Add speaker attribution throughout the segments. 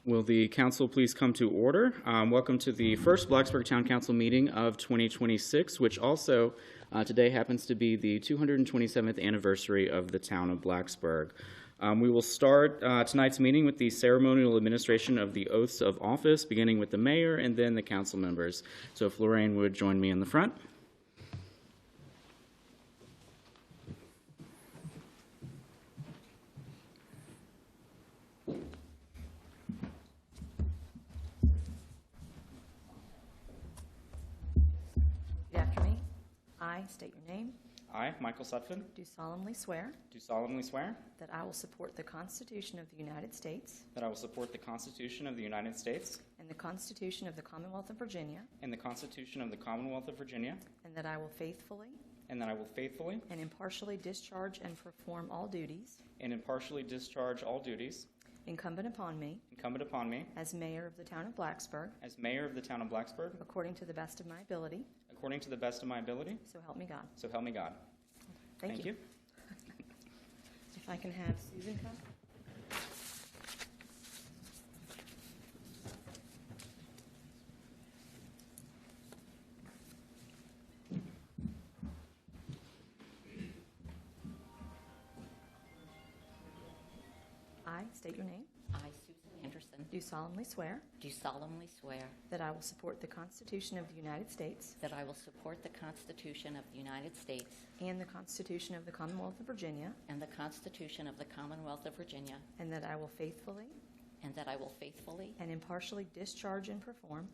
Speaker 1: Will the council please come to order? Welcome to the first Blacksburg Town Council meeting of 2026, which also today happens to be the 227th anniversary of the town of Blacksburg. We will start tonight's meeting with the ceremonial administration of the oaths of office, beginning with the mayor and then the council members. So if Lorraine would join me in the front.
Speaker 2: I state your name.
Speaker 1: I, Michael Sutphin,
Speaker 2: Do solemnly swear
Speaker 1: that
Speaker 2: I will support the Constitution of the United States
Speaker 1: I will support the Constitution of the United States
Speaker 2: and the Constitution of the Commonwealth of Virginia,
Speaker 1: and the Constitution of the Commonwealth of Virginia,
Speaker 2: and that I will faithfully
Speaker 1: and that I will faithfully
Speaker 2: and impartially discharge and perform all duties incumbent upon me as mayor of the town of Blacksburg according to the best of my ability. So help me God.
Speaker 1: So help me God.
Speaker 2: Thank you. If I can have Susan come. I state your name.
Speaker 3: I, Susan Anderson,
Speaker 2: Do solemnly swear
Speaker 3: do solemnly swear
Speaker 2: that I will support the Constitution of the United States
Speaker 3: that I will support the Constitution of the United States
Speaker 2: and the Constitution of the Commonwealth of Virginia,
Speaker 3: and the Constitution of the Commonwealth of Virginia,
Speaker 2: and that I will faithfully
Speaker 3: and
Speaker 2: impartially discharge and perform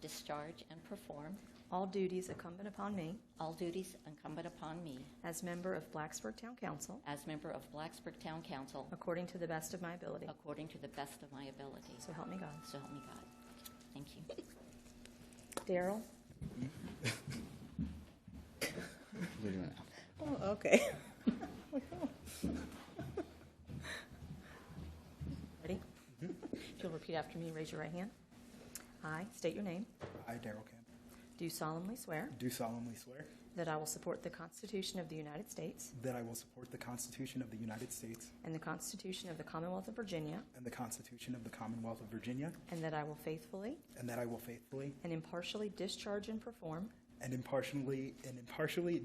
Speaker 3: discharge and perform
Speaker 2: all duties incumbent upon me
Speaker 3: all duties incumbent upon me
Speaker 2: as member of Blacksburg Town Council
Speaker 3: as member of Blacksburg Town Council
Speaker 2: according to the best of my ability.
Speaker 3: according to the best of my ability.
Speaker 2: So help me God.
Speaker 3: So help me God. Thank you.
Speaker 2: Daryl?
Speaker 4: Oh, okay.
Speaker 2: Ready? If you'll repeat after me, raise your right hand. I state your name.
Speaker 4: I, Daryl Camp,
Speaker 2: Do solemnly swear
Speaker 4: do solemnly swear
Speaker 2: that I will support the Constitution of the United States
Speaker 4: that I will support the Constitution of the United States
Speaker 2: and the Constitution of the Commonwealth of Virginia,
Speaker 4: and the Constitution of the Commonwealth of Virginia,
Speaker 2: and that I will faithfully
Speaker 4: and that I will faithfully
Speaker 2: and impartially discharge and perform
Speaker 4: and impartially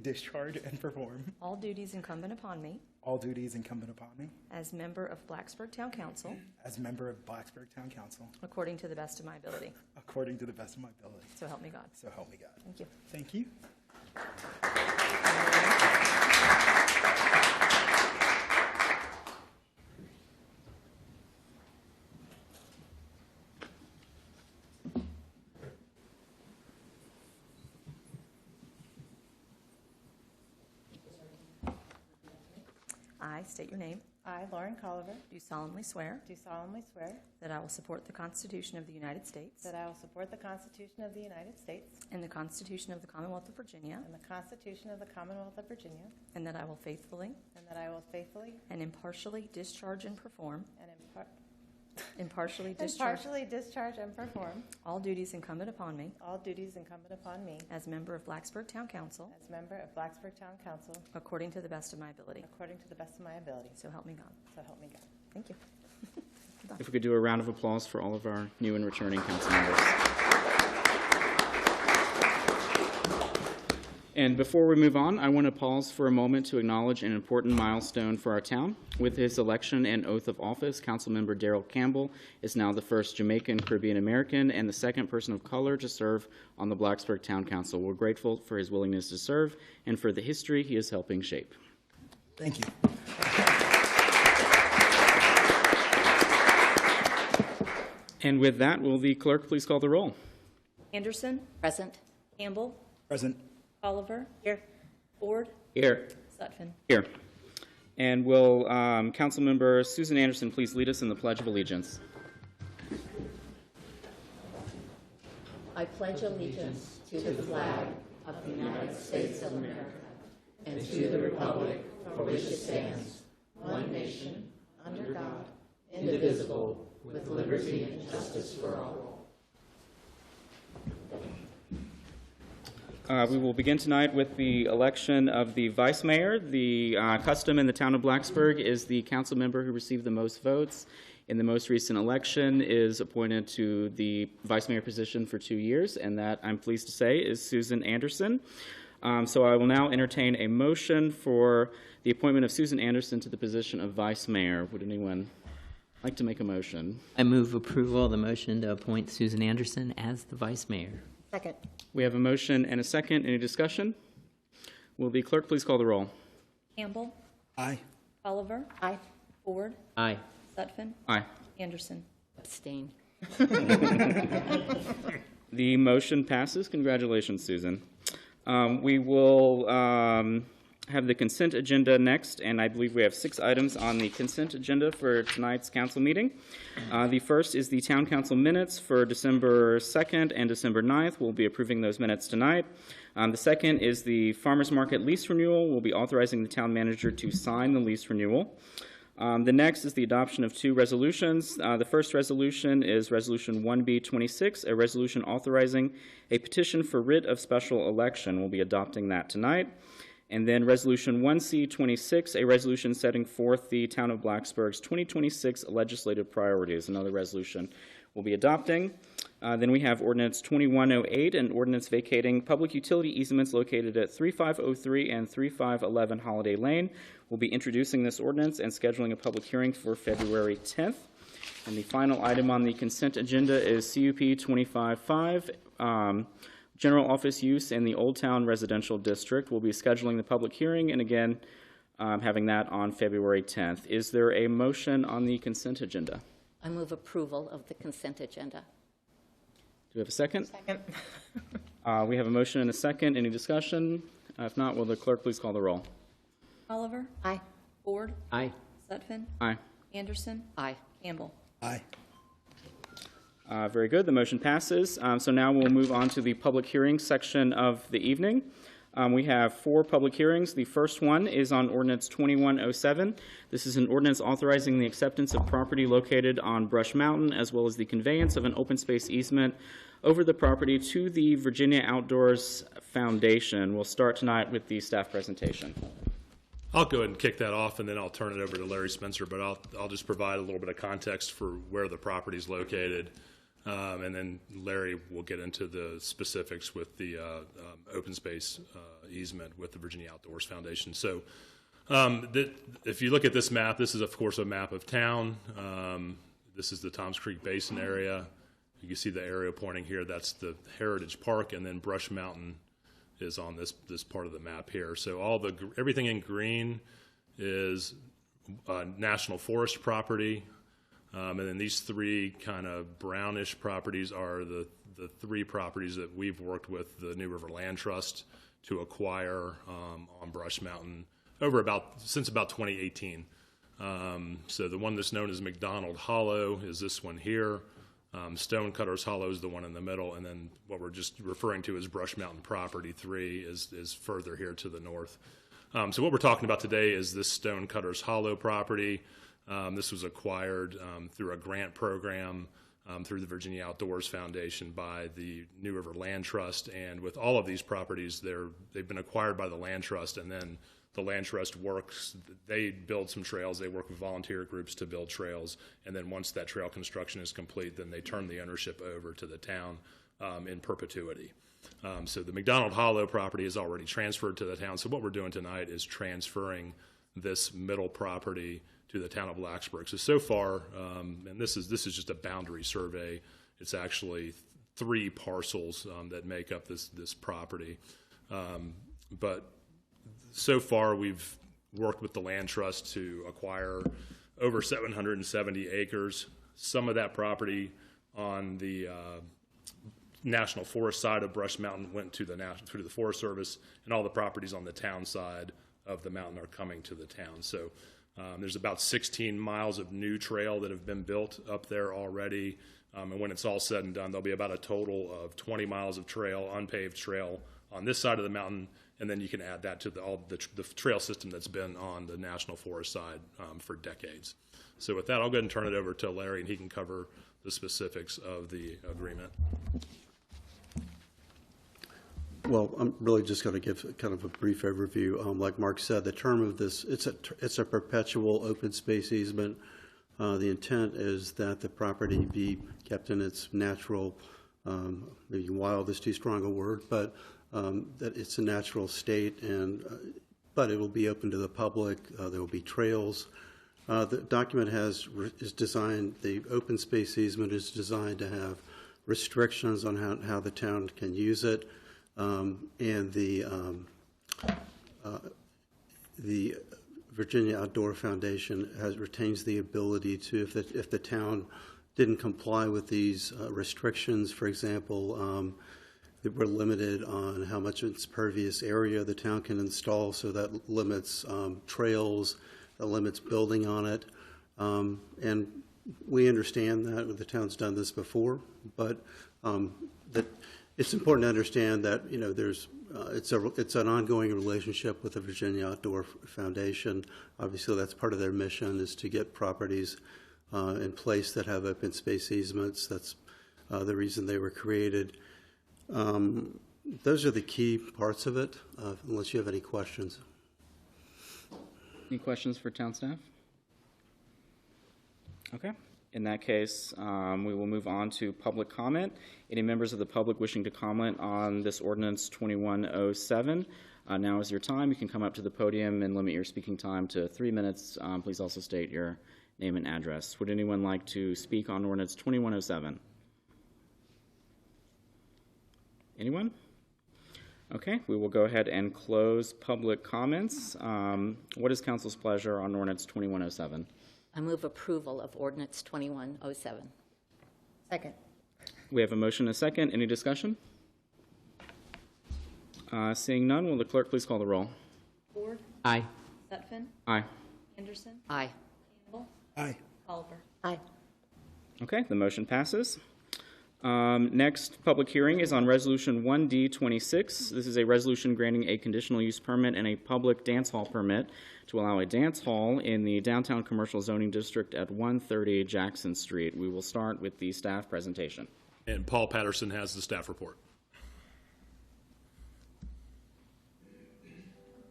Speaker 4: discharge and perform
Speaker 2: all duties incumbent upon me
Speaker 4: all duties incumbent upon me
Speaker 2: as member of Blacksburg Town Council
Speaker 4: as member of Blacksburg Town Council
Speaker 2: according to the best of my ability.
Speaker 4: according to the best of my ability.
Speaker 2: So help me God.
Speaker 4: So help me God.
Speaker 2: Thank you.
Speaker 4: Thank you.
Speaker 2: I state your name.
Speaker 5: I, Lauren Colliver,
Speaker 2: Do solemnly swear
Speaker 5: do solemnly swear
Speaker 2: that I will support the Constitution of the United States
Speaker 5: that I will support the Constitution of the United States
Speaker 2: and the Constitution of the Commonwealth of Virginia,
Speaker 5: and the Constitution of the Commonwealth of Virginia,
Speaker 2: and that I will faithfully and impartially discharge and perform
Speaker 5: impartially discharge and perform
Speaker 2: all duties incumbent upon me
Speaker 5: all duties incumbent upon me
Speaker 2: as member of Blacksburg Town Council
Speaker 5: as member of Blacksburg Town Council
Speaker 2: according to the best of my ability.
Speaker 5: according to the best of my ability.
Speaker 2: So help me God.
Speaker 5: So help me God.
Speaker 2: Thank you.
Speaker 1: If we could do a round of applause for all of our new and returning council members. And before we move on, I want to pause for a moment to acknowledge an important milestone for our town. With his election and oath of office, Councilmember Daryl Campbell is now the first Jamaican Caribbean American and the second person of color to serve on the Blacksburg Town Council. We're grateful for his willingness to serve and for the history he is helping shape.
Speaker 4: Thank you.
Speaker 1: And with that, will the clerk please call the roll?
Speaker 2: Anderson?
Speaker 3: Present.
Speaker 2: Campbell?
Speaker 4: Present.
Speaker 2: Oliver? Here. Ford?
Speaker 1: Here.
Speaker 2: Sutphin?
Speaker 1: Here. And will Councilmember Susan Anderson please lead us in the Pledge of Allegiance?
Speaker 3: I pledge allegiance to the flag of the United States of America and to the republic for which it stands, one nation, under God, indivisible, with liberty and justice for all.
Speaker 1: We will begin tonight with the election of the vice mayor. The custom in the town of Blacksburg is the council member who received the most votes in the most recent election is appointed to the vice mayor position for 2 years, and that, I'm pleased to say, is Susan Anderson. So I will now entertain a motion for the appointment of Susan Anderson to the position of vice mayor. Would anyone like to make a motion?
Speaker 6: I move approval of the motion to appoint Susan Anderson as the vice mayor.
Speaker 5: Second.
Speaker 1: We have a motion and a second. Any discussion? Will the clerk please call the roll?
Speaker 2: Campbell,
Speaker 4: Aye.
Speaker 2: Oliver,
Speaker 5: Aye.
Speaker 2: Ford,
Speaker 6: Aye.
Speaker 2: Sutphen,
Speaker 1: Aye.
Speaker 2: Anderson.
Speaker 3: Abstain.
Speaker 1: The motion passes. Congratulations, Susan. We will have the consent agenda next, and I believe we have 6 items on the consent agenda for tonight's council meeting. The first is the town council minutes for December 2nd and December 9th. We'll be approving those minutes tonight. The second is the farmers market lease renewal. We'll be authorizing the town manager to sign the lease renewal. The next is the adoption of 2 resolutions. The first resolution is Resolution 1B26, a resolution authorizing a petition for writ of special election. We'll be adopting that tonight. And then Resolution 1C26, a resolution setting forth the town of Blacksburg's 2026 legislative priorities, another resolution we'll be adopting. Then we have Ordinance 2108, an ordinance vacating public utility easements located at 3503 and 3511 Holiday Lane. We'll be introducing this ordinance and scheduling a public hearing for February 10th. And the final item on the consent agenda is CUP 255, general office use in the Old Town Residential District. We'll be scheduling the public hearing and again having that on February 10th. Is there a motion on the consent agenda?
Speaker 3: I move approval of the consent agenda.
Speaker 1: Do we have a second?
Speaker 5: Second.
Speaker 1: We have a motion and a second. Any discussion? If not, will the clerk please call the roll?
Speaker 2: Oliver,
Speaker 5: Aye.
Speaker 2: Ford,
Speaker 6: Aye.
Speaker 2: Sutphen,
Speaker 1: Aye.
Speaker 2: Anderson,
Speaker 3: Aye.
Speaker 2: Campbell.
Speaker 4: Aye.
Speaker 1: Very good. The motion passes. So now we'll move on to the public hearing section of the evening. We have 4 public hearings. The first one is on Ordinance 2107. This is an ordinance authorizing the acceptance of property located on Brush Mountain, as well as the conveyance of an open space easement over the property to the Virginia Outdoors Foundation. We'll start tonight with the staff presentation.
Speaker 7: I'll go ahead and kick that off, and then I'll turn it over to Larry Spencer, but I'll just provide a little bit of context for where the property is located. And then Larry will get into the specifics with the open space easement with the Virginia Outdoors Foundation. So if you look at this map, this is, of course, a map of town. This is the Toms Creek Basin area. You can see the area pointing here. That's the Heritage Park, and then Brush Mountain is on this part of the map here. So everything in green is National Forest property. And then these 3 kind of brownish properties are the 3 properties that we've worked with the New River Land Trust to acquire on Brush Mountain since about 2018. So the one that's known as McDonald Hollow is this one here. Stonecutters Hollow is the one in the middle, and then what we're just referring to as Brush Mountain Property 3 is further here to the north. So what we're talking about today is this Stonecutters Hollow property. This was acquired through a grant program through the Virginia Outdoors Foundation by the New River Land Trust. And with all of these properties, they've been acquired by the Land Trust, and then the Land Trust works. They build some trails. They work with volunteer groups to build trails. And then once that trail construction is complete, then they turn the ownership over to the town in perpetuity. So the McDonald Hollow property is already transferred to the town. So what we're doing tonight is transferring this middle property to the town of Blacksburg. So far, and this is just a boundary survey. It's actually 3 parcels that make up this property. But so far, we've worked with the Land Trust to acquire over 770 acres. Some of that property on the National Forest side of Brush Mountain went to the Forest Service, and all the properties on the town side of the mountain are coming to the town. So there's about 16 miles of new trail that have been built up there already. And when it's all said and done, there'll be about a total of 20 miles of trail, unpaved trail on this side of the mountain. And then you can add that to the trail system that's been on the National Forest side for decades. So with that, I'll go ahead and turn it over to Larry, and he can cover the specifics of the agreement.
Speaker 8: Well, I'm really just going to give kind of a brief overview. Like Mark said, the term of this, it's a perpetual open space easement. The intent is that the property be kept in its natural, maybe wild is too strong a word, but that it's a natural state, and but it will be open to the public. There will be trails. The document is designed, the open space easement is designed to have restrictions on how the town can use it. And the Virginia Outdoor Foundation retains the ability to, if the town didn't comply with these restrictions, for example, that we're limited on how much impervious area the town can install, so that limits trails, that limits building on it. And we understand that the town's done this before, but that it's important to understand that there's it's an ongoing relationship with the Virginia Outdoor Foundation. Obviously, that's part of their mission, is to get properties in place that have open space easements. That's the reason they were created. Those are the key parts of it, unless you have any questions.
Speaker 1: Any questions for town staff? Okay. In that case, we will move on to public comment. Any members of the public wishing to comment on this ordinance 2107, now is your time. You can come up to the podium and limit your speaking time to 3 minutes. Please also state your name and address. Would anyone like to speak on ordinance 2107? Anyone? Okay, we will go ahead and close public comments. What is council's pleasure on ordinance 2107?
Speaker 3: I move approval of ordinance 2107.
Speaker 5: Second.
Speaker 1: We have a motion and a second. Any discussion? Seeing none, will the clerk please call the roll?
Speaker 2: Ford.
Speaker 6: Aye.
Speaker 2: Sutphen.
Speaker 1: Aye.
Speaker 2: Anderson.
Speaker 3: Aye.
Speaker 2: Campbell.
Speaker 4: Aye.
Speaker 2: Oliver.
Speaker 3: Aye.
Speaker 1: Okay, the motion passes. Next public hearing is on Resolution 1D26. This is a resolution granting a conditional use permit and a public dance hall permit to allow a dance hall in the downtown commercial zoning district at 130 Jackson Street. We will start with the staff presentation.
Speaker 7: And Paul Patterson has the staff report.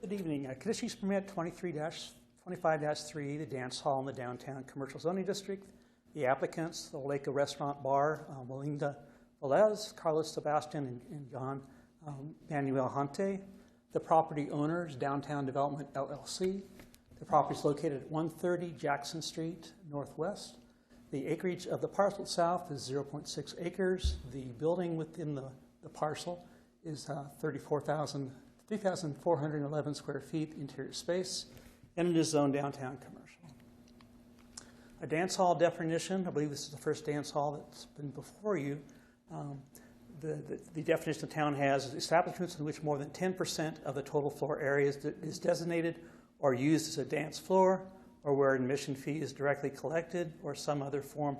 Speaker 9: Good evening. Conditional use permit 23-25-3, the dance hall in the downtown commercial zoning district. The applicants, the Lake Restaurant Bar, Melinda Velez, Carlos Sebastian, and John Manuel Hante. The property owners, Downtown Development LLC. The property is located at 130 Jackson Street Northwest. The acreage of the parcel itself is 0.6 acres. The building within the parcel is 3,411 square feet interior space, and it is zoned downtown commercial. A dance hall definition, I believe this is the first dance hall that's been before you. The definition the town has is establishments in which more than 10% of the total floor area is designated or used as a dance floor, or where admission fee is directly collected or some other form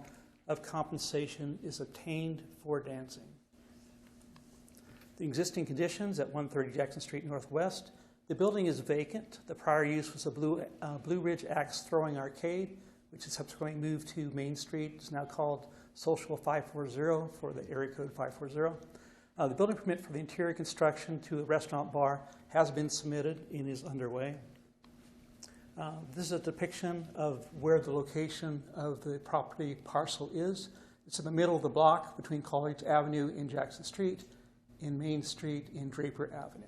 Speaker 9: of compensation is obtained for dancing. The existing conditions at 130 Jackson Street Northwest, the building is vacant. The prior use was a Blue Ridge Axe Throwing Arcade, which has subsequently moved to Main Street. It's now called Social 540 for the area code 540. The building permit for the interior construction to a restaurant bar has been submitted and is underway. This is a depiction of where the location of the property parcel is. It's in the middle of the block between College Avenue and Jackson Street, in Main Street and Draper Avenue.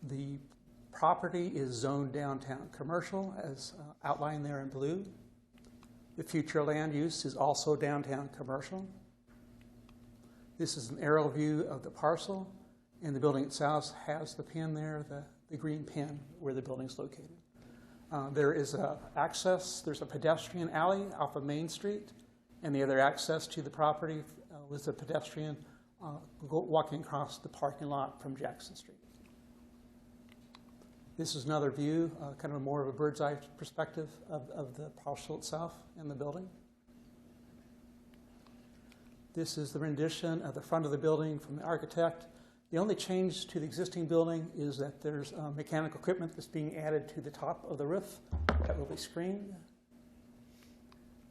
Speaker 9: The property is zoned downtown commercial, as outlined there in blue. The future land use is also downtown commercial. This is an aerial view of the parcel, and the building itself has the pin there, the green pin where the building is located. There is access, there's a pedestrian alley off of Main Street, and the other access to the property was a pedestrian walking across the parking lot from Jackson Street. This is another view, kind of more of a bird's eye perspective of the parcel itself and the building. This is the rendition of the front of the building from the architect. The only change to the existing building is that there's mechanical equipment that's being added to the top of the roof that will be screened.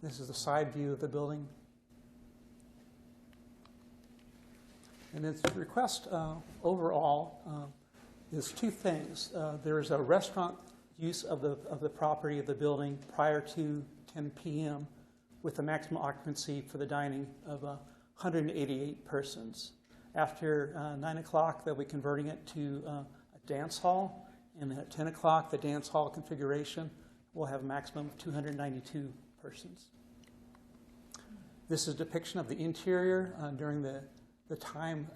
Speaker 9: This is the side view of the building. And then the request overall is two things. There is a restaurant use of the property of the building prior to 10 p.m. with a maximum occupancy for the dining of 188 persons. After 9 o'clock, they'll be converting it to a dance hall, and then at 10 o'clock, the dance hall configuration will have a maximum of 292 persons. This is a depiction of the interior during the time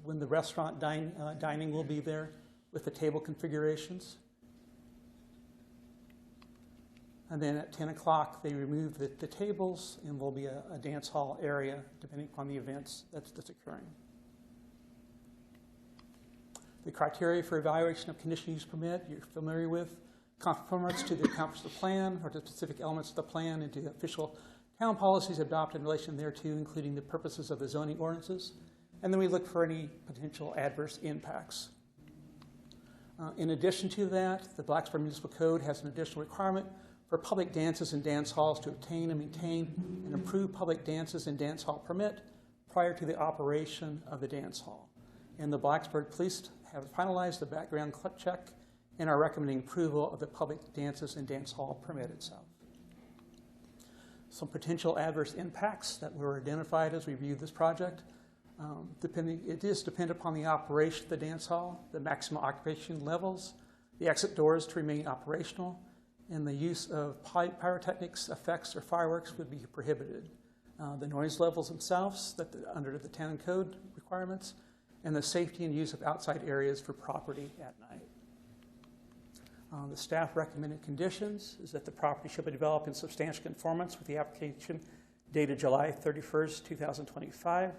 Speaker 9: when the restaurant dining will be there with the table configurations. And then at 10 o'clock, they remove the tables, and will be a dance hall area depending upon the events that's occurring. The criteria for evaluation of conditional use permit you're familiar with. Conformance to the comprehensive plan or to specific elements of the plan and to the official town policies adopted in relation thereto, including the purposes of the zoning ordinances. And then we look for any potential adverse impacts. In addition to that, the Blacksburg Municipal Code has an additional requirement for public dances and dance halls to obtain and maintain an approved public dances and dance hall permit prior to the operation of the dance hall. And the Blacksburg Police have finalized the background check and are recommending approval of the public dances and dance hall permit itself. Some potential adverse impacts that were identified as we reviewed this project. It is dependent upon the operation of the dance hall, the maximum occupation levels, the exit doors to remain operational, and the use of pyrotechnics, effects, or fireworks would be prohibited. The noise levels themselves under the town code requirements, and the safety and use of outside areas for property at night. The staff recommended conditions is that the property shall be developed in substantial conformance with the application dated July 31st, 2025.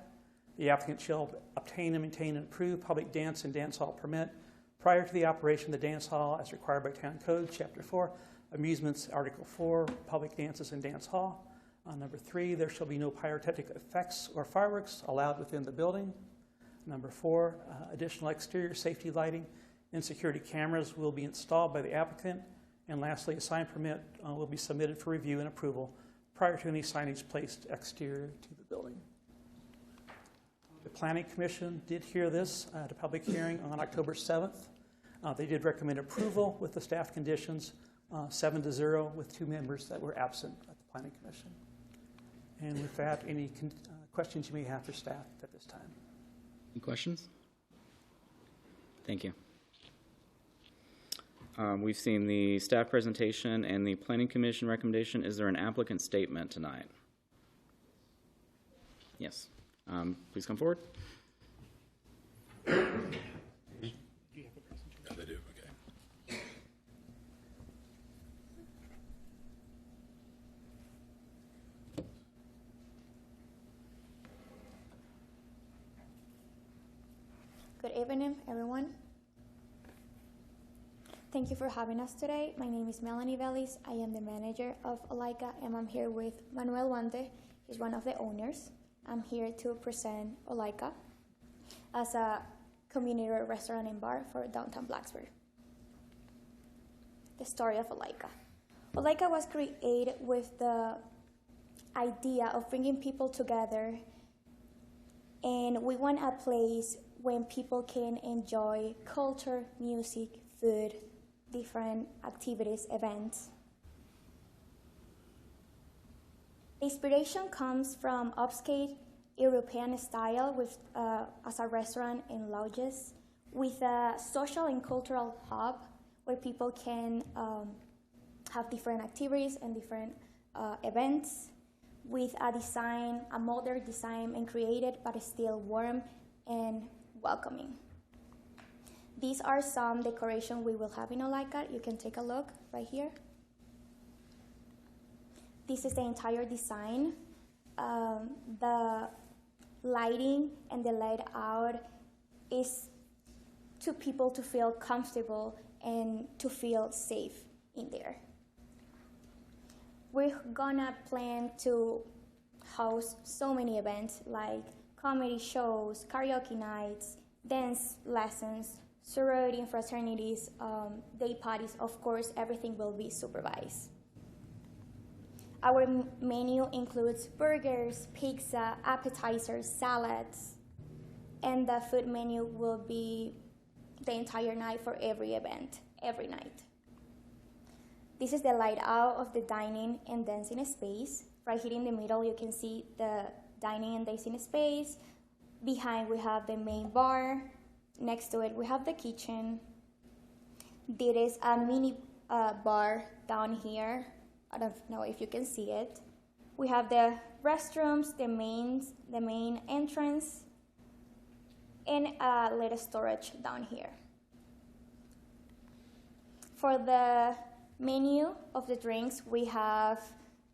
Speaker 9: The applicant shall obtain and maintain an approved public dance and dance hall permit prior to the operation of the dance hall as required by Town Code, Chapter 4, Amusements, Article 4, Public Dances and Dance Hall. Number 3, there shall be no pyrotechnic effects or fireworks allowed within the building. Number 4, additional exterior safety lighting and security cameras will be installed by the applicant. And lastly, a sign permit will be submitted for review and approval prior to any signage placed exterior to the building. The Planning Commission did hear this at a public hearing on October 7th. They did recommend approval with the staff conditions, 7-0, with 2 members that were absent at the Planning Commission. And with that, any questions you may have for staff at this time?
Speaker 1: Any questions? Thank you. We've seen the staff presentation and the Planning Commission recommendation. Is there an applicant statement tonight? Yes. Please come forward.
Speaker 7: Yeah, they do. Okay.
Speaker 10: Good evening, everyone. Thank you for having us today. My name is Melanie Vellis. I am the manager of Olaika, and I'm here with Manuel Wante. He's one of the owners. I'm here to present Olaika as a community restaurant and bar for downtown Blacksburg. The story of Olaika. Olaika was created with the idea of bringing people together, and we want a place when people can enjoy culture, music, food, different activities, events. Inspiration comes from upscale European style with, as a restaurant and lodges, with a social and cultural hub where people can have different activities and different events, with a design, a modern design and created, but still warm and welcoming. These are some decorations we will have in Olaika. You can take a look right here. This is the entire design. The lighting and the layout is to people to feel comfortable and to feel safe in there. We're gonna plan to host so many events like comedy shows, karaoke nights, dance lessons, sorority and fraternities, day parties. Of course, everything will be supervised. Our menu includes burgers, pizza, appetizers, salads, and the food menu will be the entire night for every event, every night. This is the layout of the dining and dancing space. Right here in the middle, you can see the dining and dancing space. Behind, we have the main bar. Next to it, we have the kitchen. There is a mini bar down here. I don't know if you can see it. We have the restrooms, the main entrance, and a little storage down here. For the menu of the drinks, we have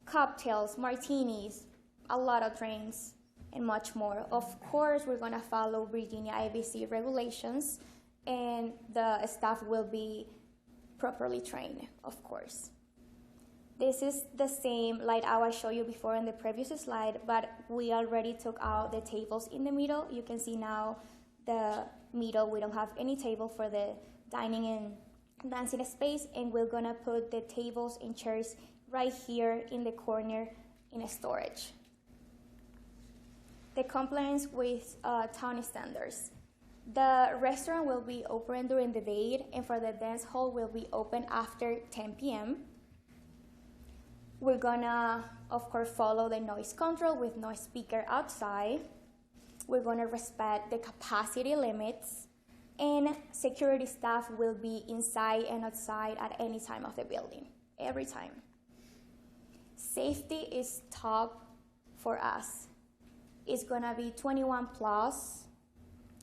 Speaker 10: cocktails, martinis, a lot of drinks, and much more. Of course, we're gonna follow Virginia IBC regulations, and the staff will be properly trained, of course. This is the same layout I showed you before in the previous slide, but we already took out the tables in the middle. You can see now the middle, we don't have any table for the dining and dancing space, and we're gonna put the tables and chairs right here in the corner in a storage. The compliance with town standards. The restaurant will be open during the day, and for the dance hall will be open after 10 p.m. We're gonna, of course, follow the noise control with no speaker outside. We're gonna respect the capacity limits, and security staff will be inside and outside at any time of the building, every time. Safety is top for us. It's gonna be 21 plus,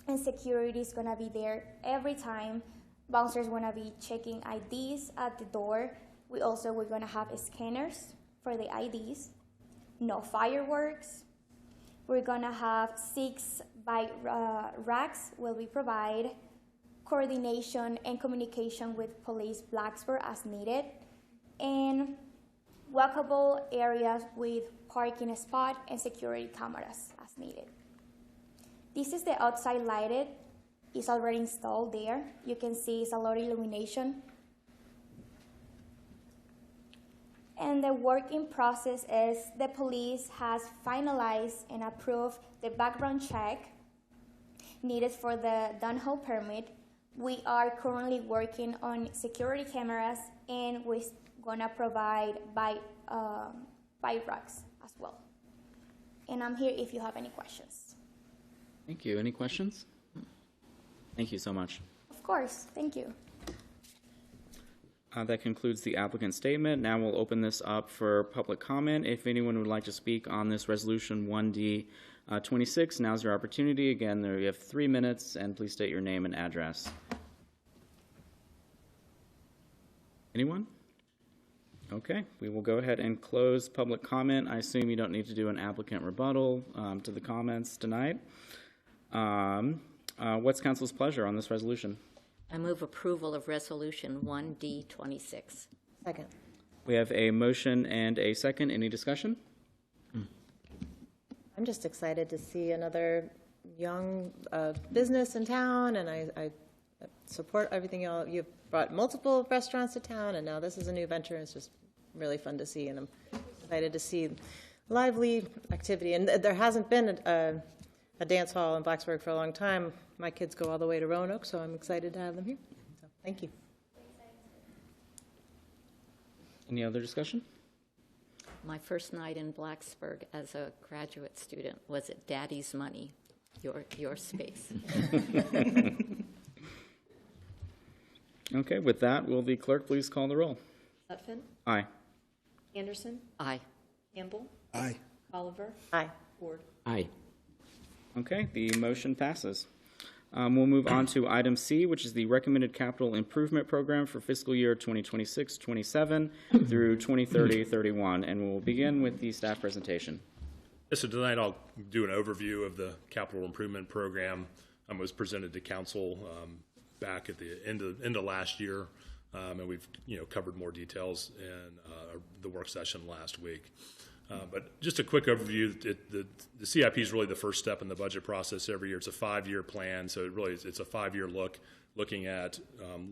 Speaker 10: and security is gonna be there every time. Bouncers gonna be checking IDs at the door. We're gonna have scanners for the IDs. No fireworks. We're gonna have 6 bike racks will be provided. Coordination and communication with police Blacksburg as needed. And walkable areas with parking spot and security cameras as needed. This is the outside lighted. It's already installed there. You can see it's a lot of illumination. And the working process is the police has finalized and approved the background check needed for the downhole permit. We are currently working on security cameras, and we're gonna provide bike racks as well. And I'm here if you have any questions.
Speaker 1: Thank you. Any questions? Thank you so much.
Speaker 10: Of course, thank you.
Speaker 1: That concludes the applicant statement. Now we'll open this up for public comment. If anyone would like to speak on this resolution 1D 26, now's your opportunity. Again, you have 3 minutes, and please state your name and address. Anyone? Okay, we will go ahead and close public comment. I assume you don't need to do an applicant rebuttal to the comments tonight. What's council's pleasure on this resolution?
Speaker 3: I move approval of Resolution 1D26.
Speaker 5: Second.
Speaker 1: We have a motion and a second. Any discussion?
Speaker 5: I'm just excited to see another young business in town, and I support everything y'all. You've brought multiple restaurants to town, and now this is a new venture, and it's just really fun to see, and I'm excited to see lively activity. And there hasn't been a dance hall in Blacksburg for a long time. My kids go all the way to Roanoke, so I'm excited to have them here. So, thank you.
Speaker 1: Any other discussion?
Speaker 3: My first night in Blacksburg as a graduate student was at Daddy's Money, your space.
Speaker 1: Okay, with that, will the clerk please call the roll?
Speaker 11: Sutphin?
Speaker 1: Aye.
Speaker 11: Anderson?
Speaker 3: Aye.
Speaker 11: Campbell?
Speaker 4: Aye.
Speaker 11: Oliver?
Speaker 5: Aye.
Speaker 11: Ford?
Speaker 6: Aye.
Speaker 1: Okay, the motion passes. We'll move on to item C, which is the recommended capital improvement program for fiscal year 2026-27 through 2030-31, and we'll begin with the staff presentation.
Speaker 7: Yes, so tonight I'll do an overview of the capital improvement program. It was presented to council back at the end of last year, and we've covered more details in the work session last week. But just a quick overview, the CIP is really the first step in the budget process every year. It's a 5-year plan, so it's a 5-year looking at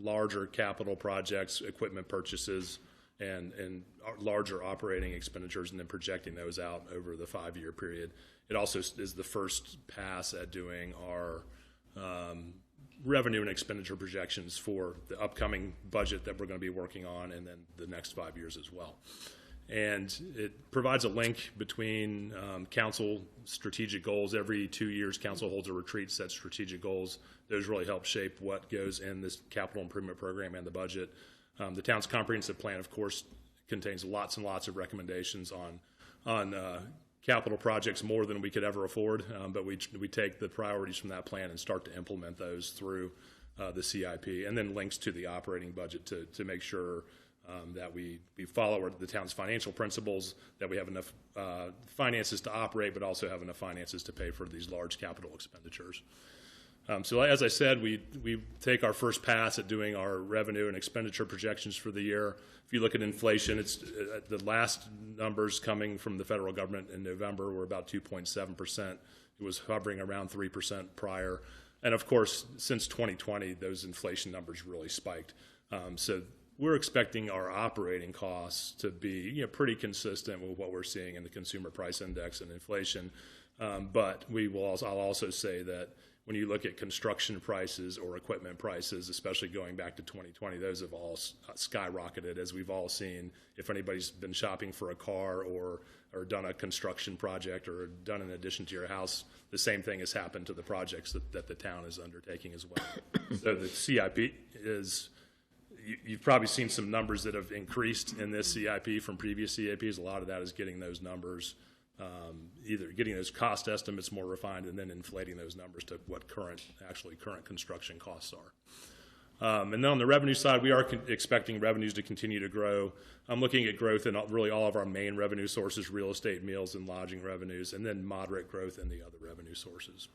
Speaker 7: larger capital projects, equipment purchases, and larger operating expenditures, and then projecting those out over the 5-year period. It also is the first pass at doing our revenue and expenditure projections for the upcoming budget that we're going to be working on, and then the next 5 years as well. And it provides a link between council strategic goals. Every 2 years, council holds a retreat, sets strategic goals. Those really help shape what goes in this capital improvement program and the budget. The town's comprehensive plan, of course, contains lots and lots of recommendations on capital projects, more than we could ever afford, but we take the priorities from that plan and start to implement those through the CIP, and then links to the operating budget to make sure that we follow the town's financial principles, that we have enough finances to operate, but also have enough finances to pay for these large capital expenditures. So as I said, we take our first pass at doing our revenue and expenditure projections for the year. If you look at inflation, it's the last numbers coming from the federal government in November were about 2.7%. It was hovering around 3% prior. And of course, since 2020, those inflation numbers really spiked. So we're expecting our operating costs to be pretty consistent with what we're seeing in the consumer price index and inflation. But I'll also say that when you look at construction prices or equipment prices, especially going back to 2020, those have all skyrocketed, as we've all seen. If anybody's been shopping for a car or done a construction project or done an addition to your house, the same thing has happened to the projects that the town is undertaking as well. So the CIP is, you've probably seen some numbers that have increased in this CIP from previous CIPs. A lot of that is getting those numbers, either getting those cost estimates more refined and then inflating those numbers to what current construction costs are. And then on the revenue side, we are expecting revenues to continue to grow. I'm looking at growth in really all of our main revenue sources: real estate, meals, and lodging revenues, and then moderate growth in the other revenue sources.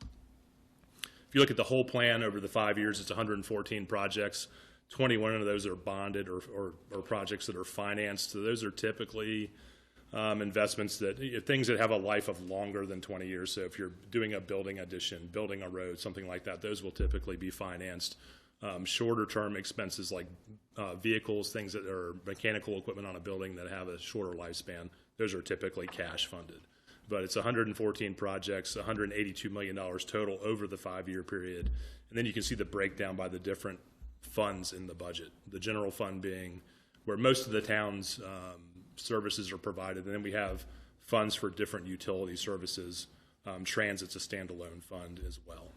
Speaker 7: If you look at the whole plan over the 5 years, it's 114 projects. 21 of those are bonded or projects that are financed. So those are typically investments things that have a life of longer than 20 years. So if you're doing a building addition, building a road, something like that, those will typically be financed. Shorter term expenses like vehicles, things that are mechanical equipment on a building that have a shorter lifespan, those are typically cash funded. But it's 114 projects, $182 million total over the 5-year period. And then you can see the breakdown by the different funds in the budget. The general fund being where most of the town's services are provided, and then we have funds for different utility services. Transit's a standalone fund as well.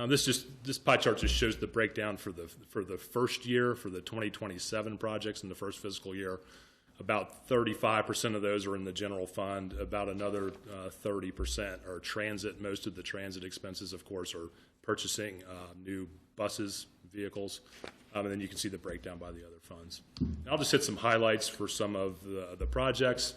Speaker 7: This pie chart just shows the breakdown for the first year, for the 2027 projects in the first fiscal year. About 35% of those are in the general fund. About another 30% are transit. Most of the transit expenses, of course, are purchasing new buses, vehicles, and then you can see the breakdown by the other funds. And I'll just hit some highlights for some of the projects,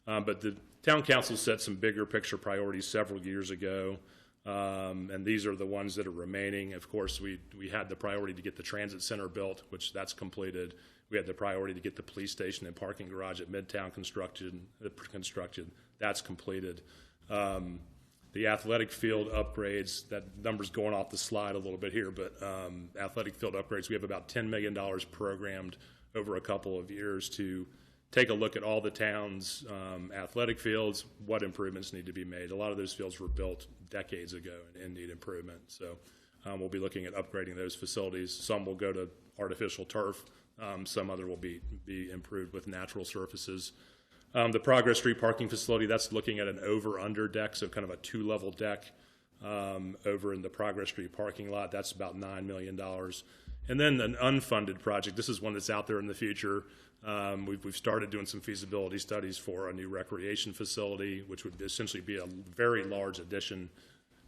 Speaker 7: but the town council set some bigger picture priorities several years ago, and these are the ones that are remaining. Of course, we had the priority to get the transit center built, which that's completed. We had the priority to get the police station and parking garage at Midtown constructed. That's completed. The athletic field upgrades, that number's going off the slide a little bit here, but athletic field upgrades, we have about $10 million programmed over a couple of years to take a look at all the town's athletic fields, what improvements need to be made. A lot of those fields were built decades ago and need improvement. So we'll be looking at upgrading those facilities. Some will go to artificial turf. Some other will be improved with natural surfaces. The Progress Street parking facility, that's looking at an over-under deck, so kind of a 2-level deck over in the Progress Street parking lot. That's about $9 million. And then an unfunded project. This is one that's out there in the future. We've started doing some feasibility studies for a new recreation facility, which would essentially be a very large addition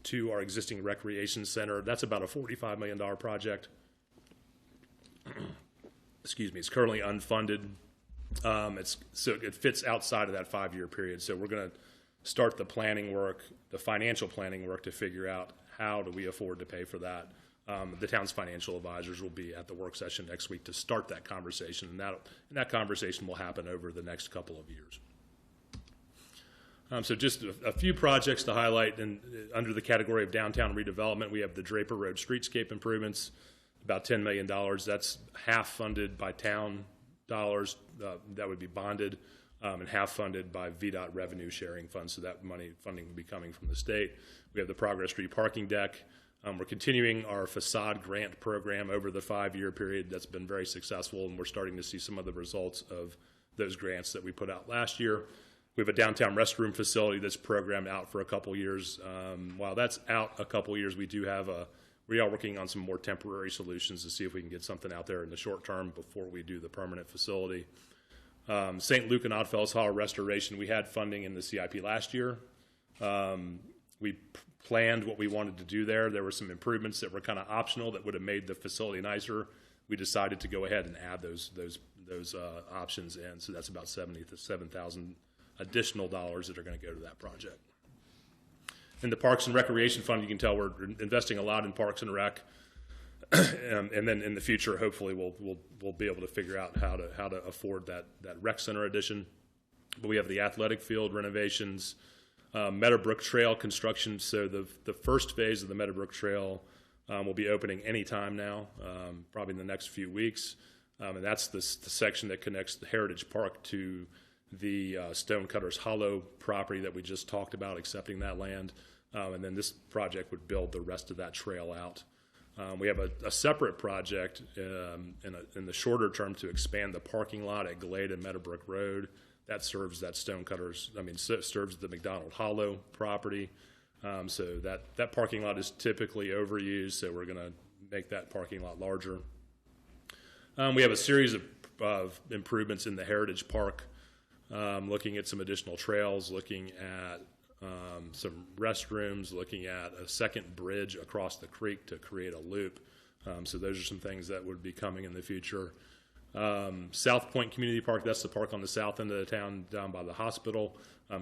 Speaker 7: to our existing recreation center. That's about a $45 million project. Excuse me, it's currently unfunded. So it fits outside of that 5-year period. So we're going to start the planning work, the financial planning work, to figure out how do we afford to pay for that. The town's financial advisors will be at the work session next week to start that conversation, and that conversation will happen over the next couple of years. So just a few projects to highlight, and under the category of downtown redevelopment, we have the Draper Road streetscape improvements. about $10 million. That's half funded by town dollars that would be bonded, and half funded by VDOT revenue sharing funds. So that funding will be coming from the state. We have the Progress Street parking deck. We're continuing our facade grant program over the 5-year period. That's been very successful, and we're starting to see some of the results of those grants that we put out last year. We have a downtown restroom facility that's programmed out for a couple years. While that's out a couple years, we are working on some more temporary solutions to see if we can get something out there in the short term before we do the permanent facility. St. Luke and Oddfellows Hall restoration, we had funding in the CIP last year. We planned what we wanted to do there. There were some improvements that were kind of optional that would have made the facility nicer. We decided to go ahead and add those options in. So that's about $77,000 additional dollars that are going to go to that project. In the Parks and Recreation Fund, you can tell we're investing a lot in Parks and Rec. And then in the future, hopefully, we'll be able to figure out how to afford that rec center addition. But we have the athletic field renovations, Meadowbrook Trail construction. So the first phase of the Meadowbrook Trail will be opening anytime now, probably in the next few weeks. And that's the section that connects the Heritage Park to the Stonecutters Hollow property that we just talked about, accepting that land. And then this project would build the rest of that trail out. We have a separate project in the shorter term to expand the parking lot at Glade and Meadowbrook Road. That serves that serves the McDonald Hollow property. So that parking lot is typically overused, so we're going to make that parking lot larger. We have a series of improvements in the Heritage Park, looking at some additional trails, looking at some restrooms, looking at a second bridge across the creek to create a loop. So those are some things that would be coming in the future. South Point Community Park, that's the park on the south end of the town down by the hospital.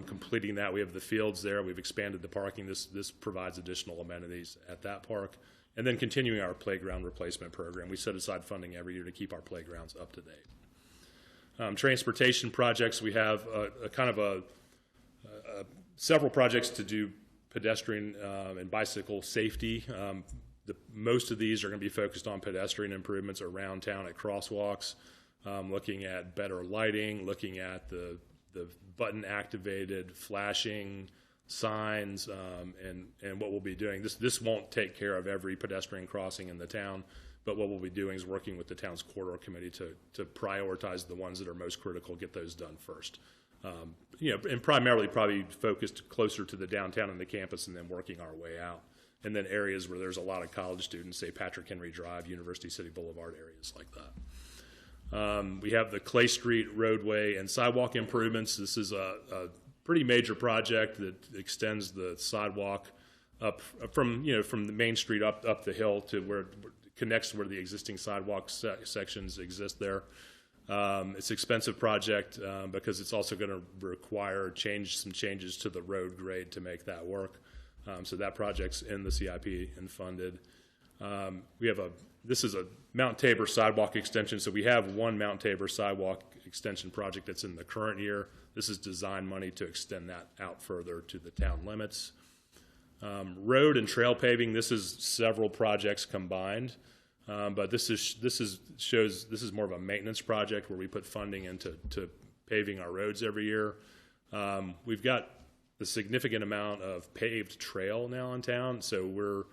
Speaker 7: Completing that, we have the fields there. We've expanded the parking. This provides additional amenities at that park. And then continuing our playground replacement program. We set aside funding every year to keep our playgrounds up to date. Transportation projects, we have several projects to do pedestrian and bicycle safety. Most of these are going to be focused on pedestrian improvements around town at crosswalks, looking at better lighting, looking at the button-activated flashing signs, and what we'll be doing. This won't take care of every pedestrian crossing in the town, but what we'll be doing is working with the town's corridor committee to prioritize the ones that are most critical, get those done first. And primarily probably focused closer to the downtown and the campus, and then working our way out. And then areas where there's a lot of college students, say Patrick Henry Drive, University City Boulevard, areas like that. We have the Clay Street roadway and sidewalk improvements. This is a pretty major project that extends the sidewalk up from the main street up the hill to where it connects where the existing sidewalk sections exist there. It's an expensive project because it's also going to require some changes to the road grade to make that work. So that project's in the CIP and funded. This is a Mount Tabor sidewalk extension. So we have one Mount Tabor sidewalk extension project that's in the current year. This is design money to extend that out further to the town limits. Road and trail paving, this is several projects combined. But this is more of a maintenance project where we put funding into paving our roads every year. We've got a significant amount of paved trail now in town, so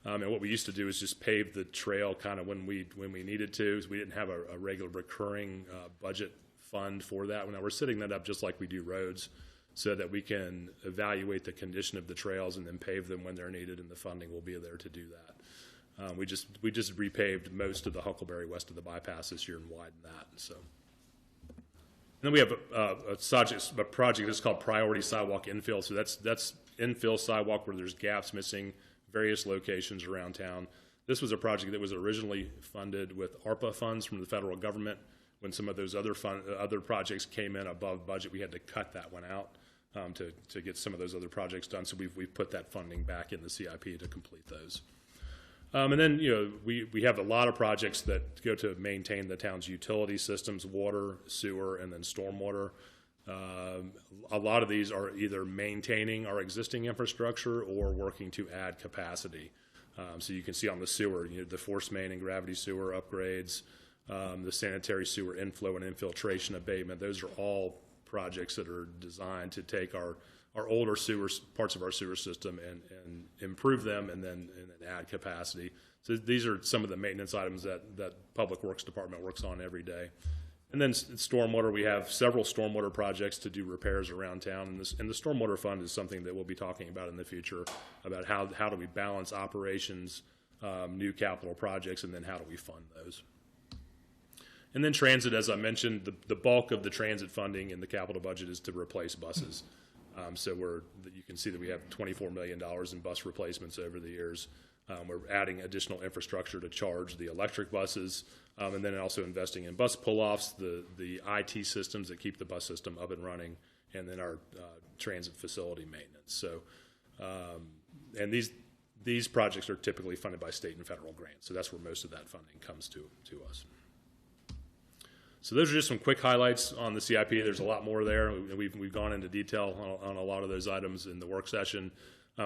Speaker 7: and what we used to do is just pave the trail kind of when we needed to. So we didn't have a regular recurring budget fund for that. Now we're setting that up just like we do roads, so that we can evaluate the condition of the trails and then pave them when they're needed, and the funding will be there to do that. We just repaved most of the Huckleberry west of the bypass this year and widened that. So, and then we have a project that's called Priority Sidewalk Infill. So that's infill sidewalk where there's gaps missing various locations around town. This was a project that was originally funded with ARPA funds from the federal government. When some of those other projects came in above budget, we had to cut that one out to get some of those other projects done. So we've put that funding back in the CIP to complete those. And then, we have a lot of projects that go to maintain the town's utility systems, water, sewer, and then stormwater. A lot of these are either maintaining our existing infrastructure or working to add capacity. So you can see on the sewer, the force main and gravity sewer upgrades, the sanitary sewer inflow and infiltration abatement. Those are all projects that are designed to take our older sewers, parts of our sewer system, and improve them and then add capacity. So these are some of the maintenance items that Public Works Department works on every day. And then stormwater, we have several stormwater projects to do repairs around town, and the stormwater fund is something that we'll be talking about in the future, about how do we balance operations, new capital projects, and then how do we fund those. And then transit, as I mentioned, the bulk of the transit funding in the capital budget is to replace buses. So you can see that we have $24 million in bus replacements over the years. We're adding additional infrastructure to charge the electric buses, and then also investing in bus pull-offs, the IT systems that keep the bus system up and running, and then our transit facility maintenance. So, and these projects are typically funded by state and federal grants, so that's where most of that funding comes to us. So those are just some quick highlights on the CIP. There's a lot more there. We've gone into detail on a lot of those items in the work session.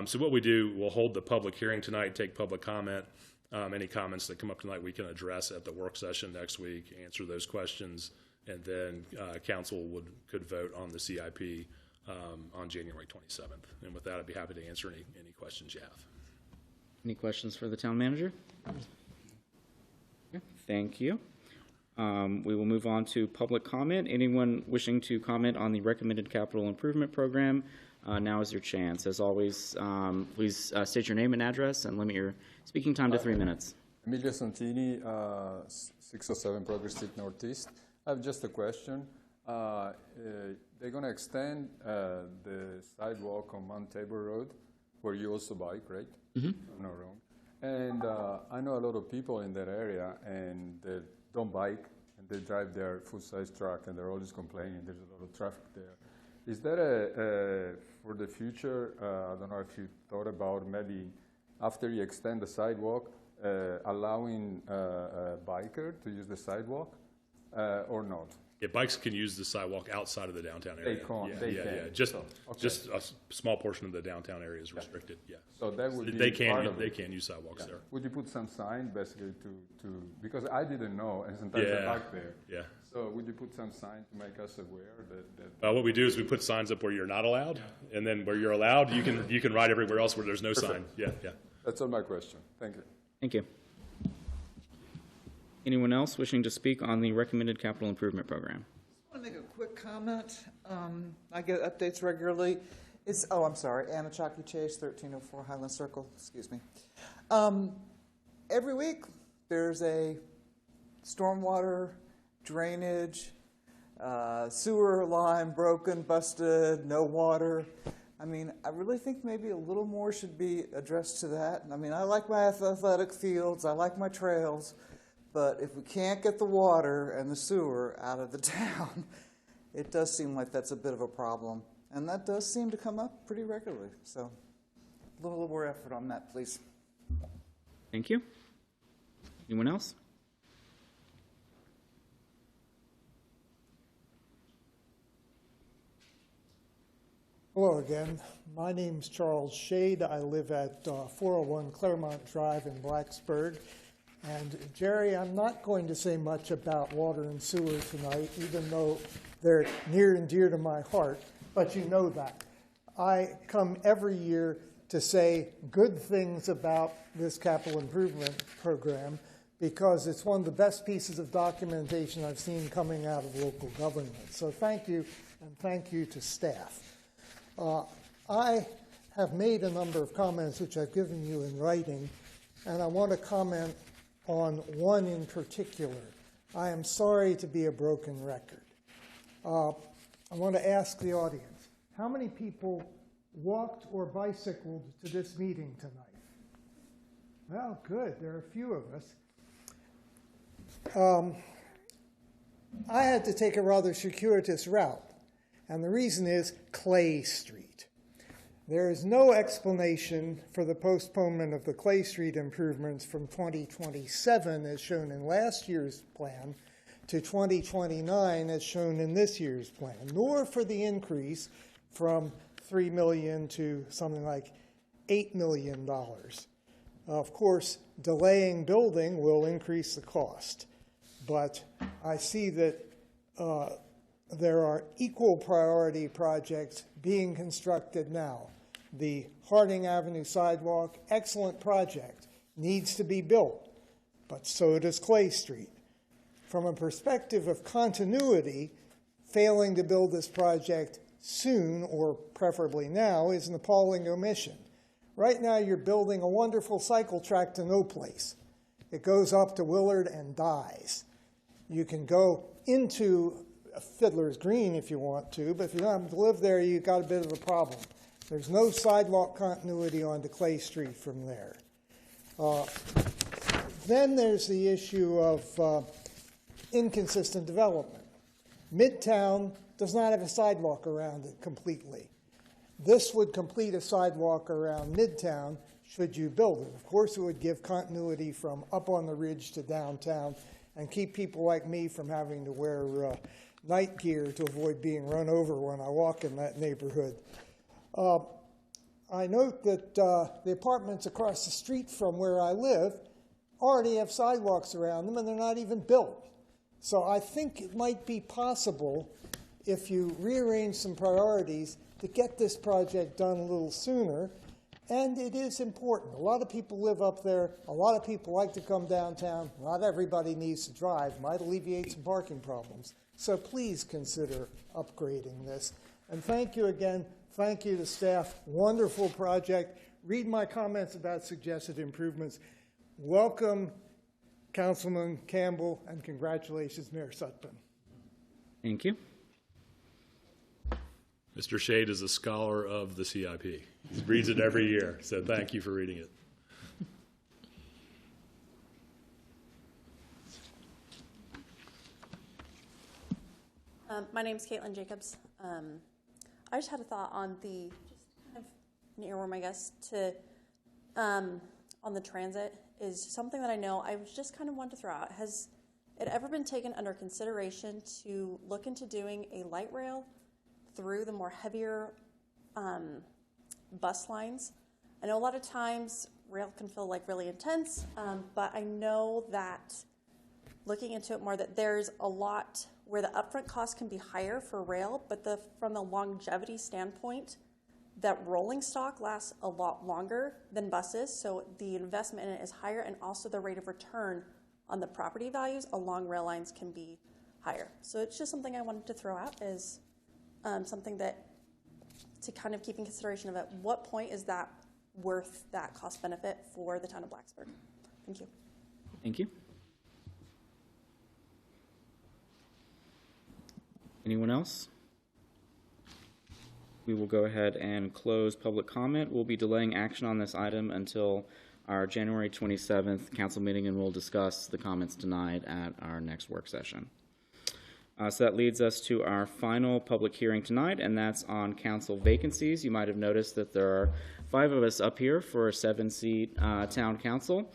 Speaker 7: So what we do, we'll hold the public hearing tonight, take public comment. Any comments that come up tonight we can address at the work session next week, answer those questions, and then council could vote on the CIP on January 27th. And with that, I'd be happy to answer any questions you have.
Speaker 1: Any questions for the town manager? Yeah, thank you. We will move on to public comment. Anyone wishing to comment on the recommended capital improvement program, now is your chance. As always, please state your name and address and limit your speaking time to 3 minutes.
Speaker 12: Emilio Santini, 607 Progress Street Northeast. I have just a question. They're going to extend the sidewalk on Mount Tabor Road, where you also bike, right? Mm-hmm. No wrong. And I know a lot of people in that area, and they don't bike, and they drive their full-size truck, and they're always complaining there's a lot of traffic there. Is that for the future, I don't know if you thought about maybe after you extend the sidewalk, allowing a biker to use the sidewalk or not?
Speaker 7: Yeah, bikes can use the sidewalk outside of the downtown area.
Speaker 12: They can.
Speaker 7: Yeah. Just a small portion of the downtown area is restricted. Yeah.
Speaker 12: So that would be
Speaker 7: they
Speaker 12: part
Speaker 7: can use sidewalks there.
Speaker 12: Would you put some sign basically to because I didn't know, and sometimes I park there.
Speaker 7: Yeah.
Speaker 12: So would you put some sign to make us aware that
Speaker 7: what we do is we put signs up where you're not allowed, and then where you're allowed, you can ride everywhere else where there's no sign. Yeah.
Speaker 12: That's all my question. Thank you.
Speaker 1: Thank you. Anyone else wishing to speak on the recommended capital improvement program?
Speaker 13: I want to make a quick comment. I get updates regularly. I'm sorry, Anna Chalky Chase, 1304 Highland Circle, excuse me. Every week there's a stormwater, drainage, sewer line broken, busted, no water. I mean, I really think maybe a little more should be addressed to that. I mean, I like my athletic fields, I like my trails, but if we can't get the water and the sewer out of the town, it does seem like that's a bit of a problem. And that does seem to come up pretty regularly. So a little more effort on that, please.
Speaker 1: Thank you. Anyone else?
Speaker 14: Hello again. My name's Charles Shade. I live at 401 Claremont Drive in Blacksburg. And Jerry, I'm not going to say much about water and sewer tonight, even though they're near and dear to my heart, but you know that. I come every year to say good things about this capital improvement program because it's one of the best pieces of documentation I've seen coming out of local government. So thank you, and thank you to staff. I have made a number of comments which I've given you in writing, and I want to comment on one in particular. I am sorry to be a broken record. I want to ask the audience, how many people walked or bicycled to this meeting tonight? Well, good. There are a few of us. I had to take a rather circuitous route, and the reason is Clay Street. There is no explanation for the postponement of the Clay Street improvements from 2027, as shown in last year's plan, to 2029, as shown in this year's plan, nor for the increase from $3 million to something like $8 million. Of course, delaying building will increase the cost, but I see that there are equal priority projects being constructed now. The Harding Avenue sidewalk, excellent project, needs to be built, but so does Clay Street. From a perspective of continuity, failing to build this project soon, or preferably now, is an appalling omission. Right now, you're building a wonderful cycle track to no place. It goes up to Willard and dies. You can go into Fiddler's Green if you want to, but if you don't happen to live there, you've got a bit of a problem. There's no sidewalk continuity onto Clay Street from there. Then there's the issue of inconsistent development. Midtown does not have a sidewalk around it completely. This would complete a sidewalk around Midtown should you build it. Of course, it would give continuity from up on the ridge to downtown and keep people like me from having to wear night gear to avoid being run over when I walk in that neighborhood. I note that the apartments across the street from where I live already have sidewalks around them, and they're not even built. So I think it might be possible, if you rearrange some priorities, to get this project done a little sooner. And it is important. A lot of people live up there. A lot of people like to come downtown. Not everybody needs to drive. Might alleviate some parking problems. So please consider upgrading this. And thank you again. Thank you to staff. Wonderful project. Read my comments about suggested improvements. Welcome, Councilman Campbell, and congratulations, Mayor Sutton.
Speaker 1: Thank you.
Speaker 7: Mr. Shade is a scholar of the CIP. He reads it every year, so thank you for reading it.
Speaker 15: My name's Caitlin Jacobs. I just had a thought on the, just kind of an earworm, I guess, to on the transit is something that I know I just kind of wanted to throw out. Has it ever been taken under consideration to look into doing a light rail through the more heavier bus lines? I know a lot of times rail can feel like really intense, but I know that looking into it more, that there's a lot where the upfront cost can be higher for rail, but from the longevity standpoint, that rolling stock lasts a lot longer than buses, so the investment in it is higher, and also the rate of return on the property values along rail lines can be higher. So it's just something I wanted to throw out as something that to kind of keep in consideration of at what point is that worth that cost benefit for the town of Blacksburg. Thank you.
Speaker 1: Thank you. Anyone else? We will go ahead and close public comment. We'll be delaying action on this item until our January 27th council meeting, and we'll discuss the comments denied at our next work session. So that leads us to our final public hearing tonight, and that's on council vacancies. You might have noticed that there are 5 of us up here for a 7-seat town council.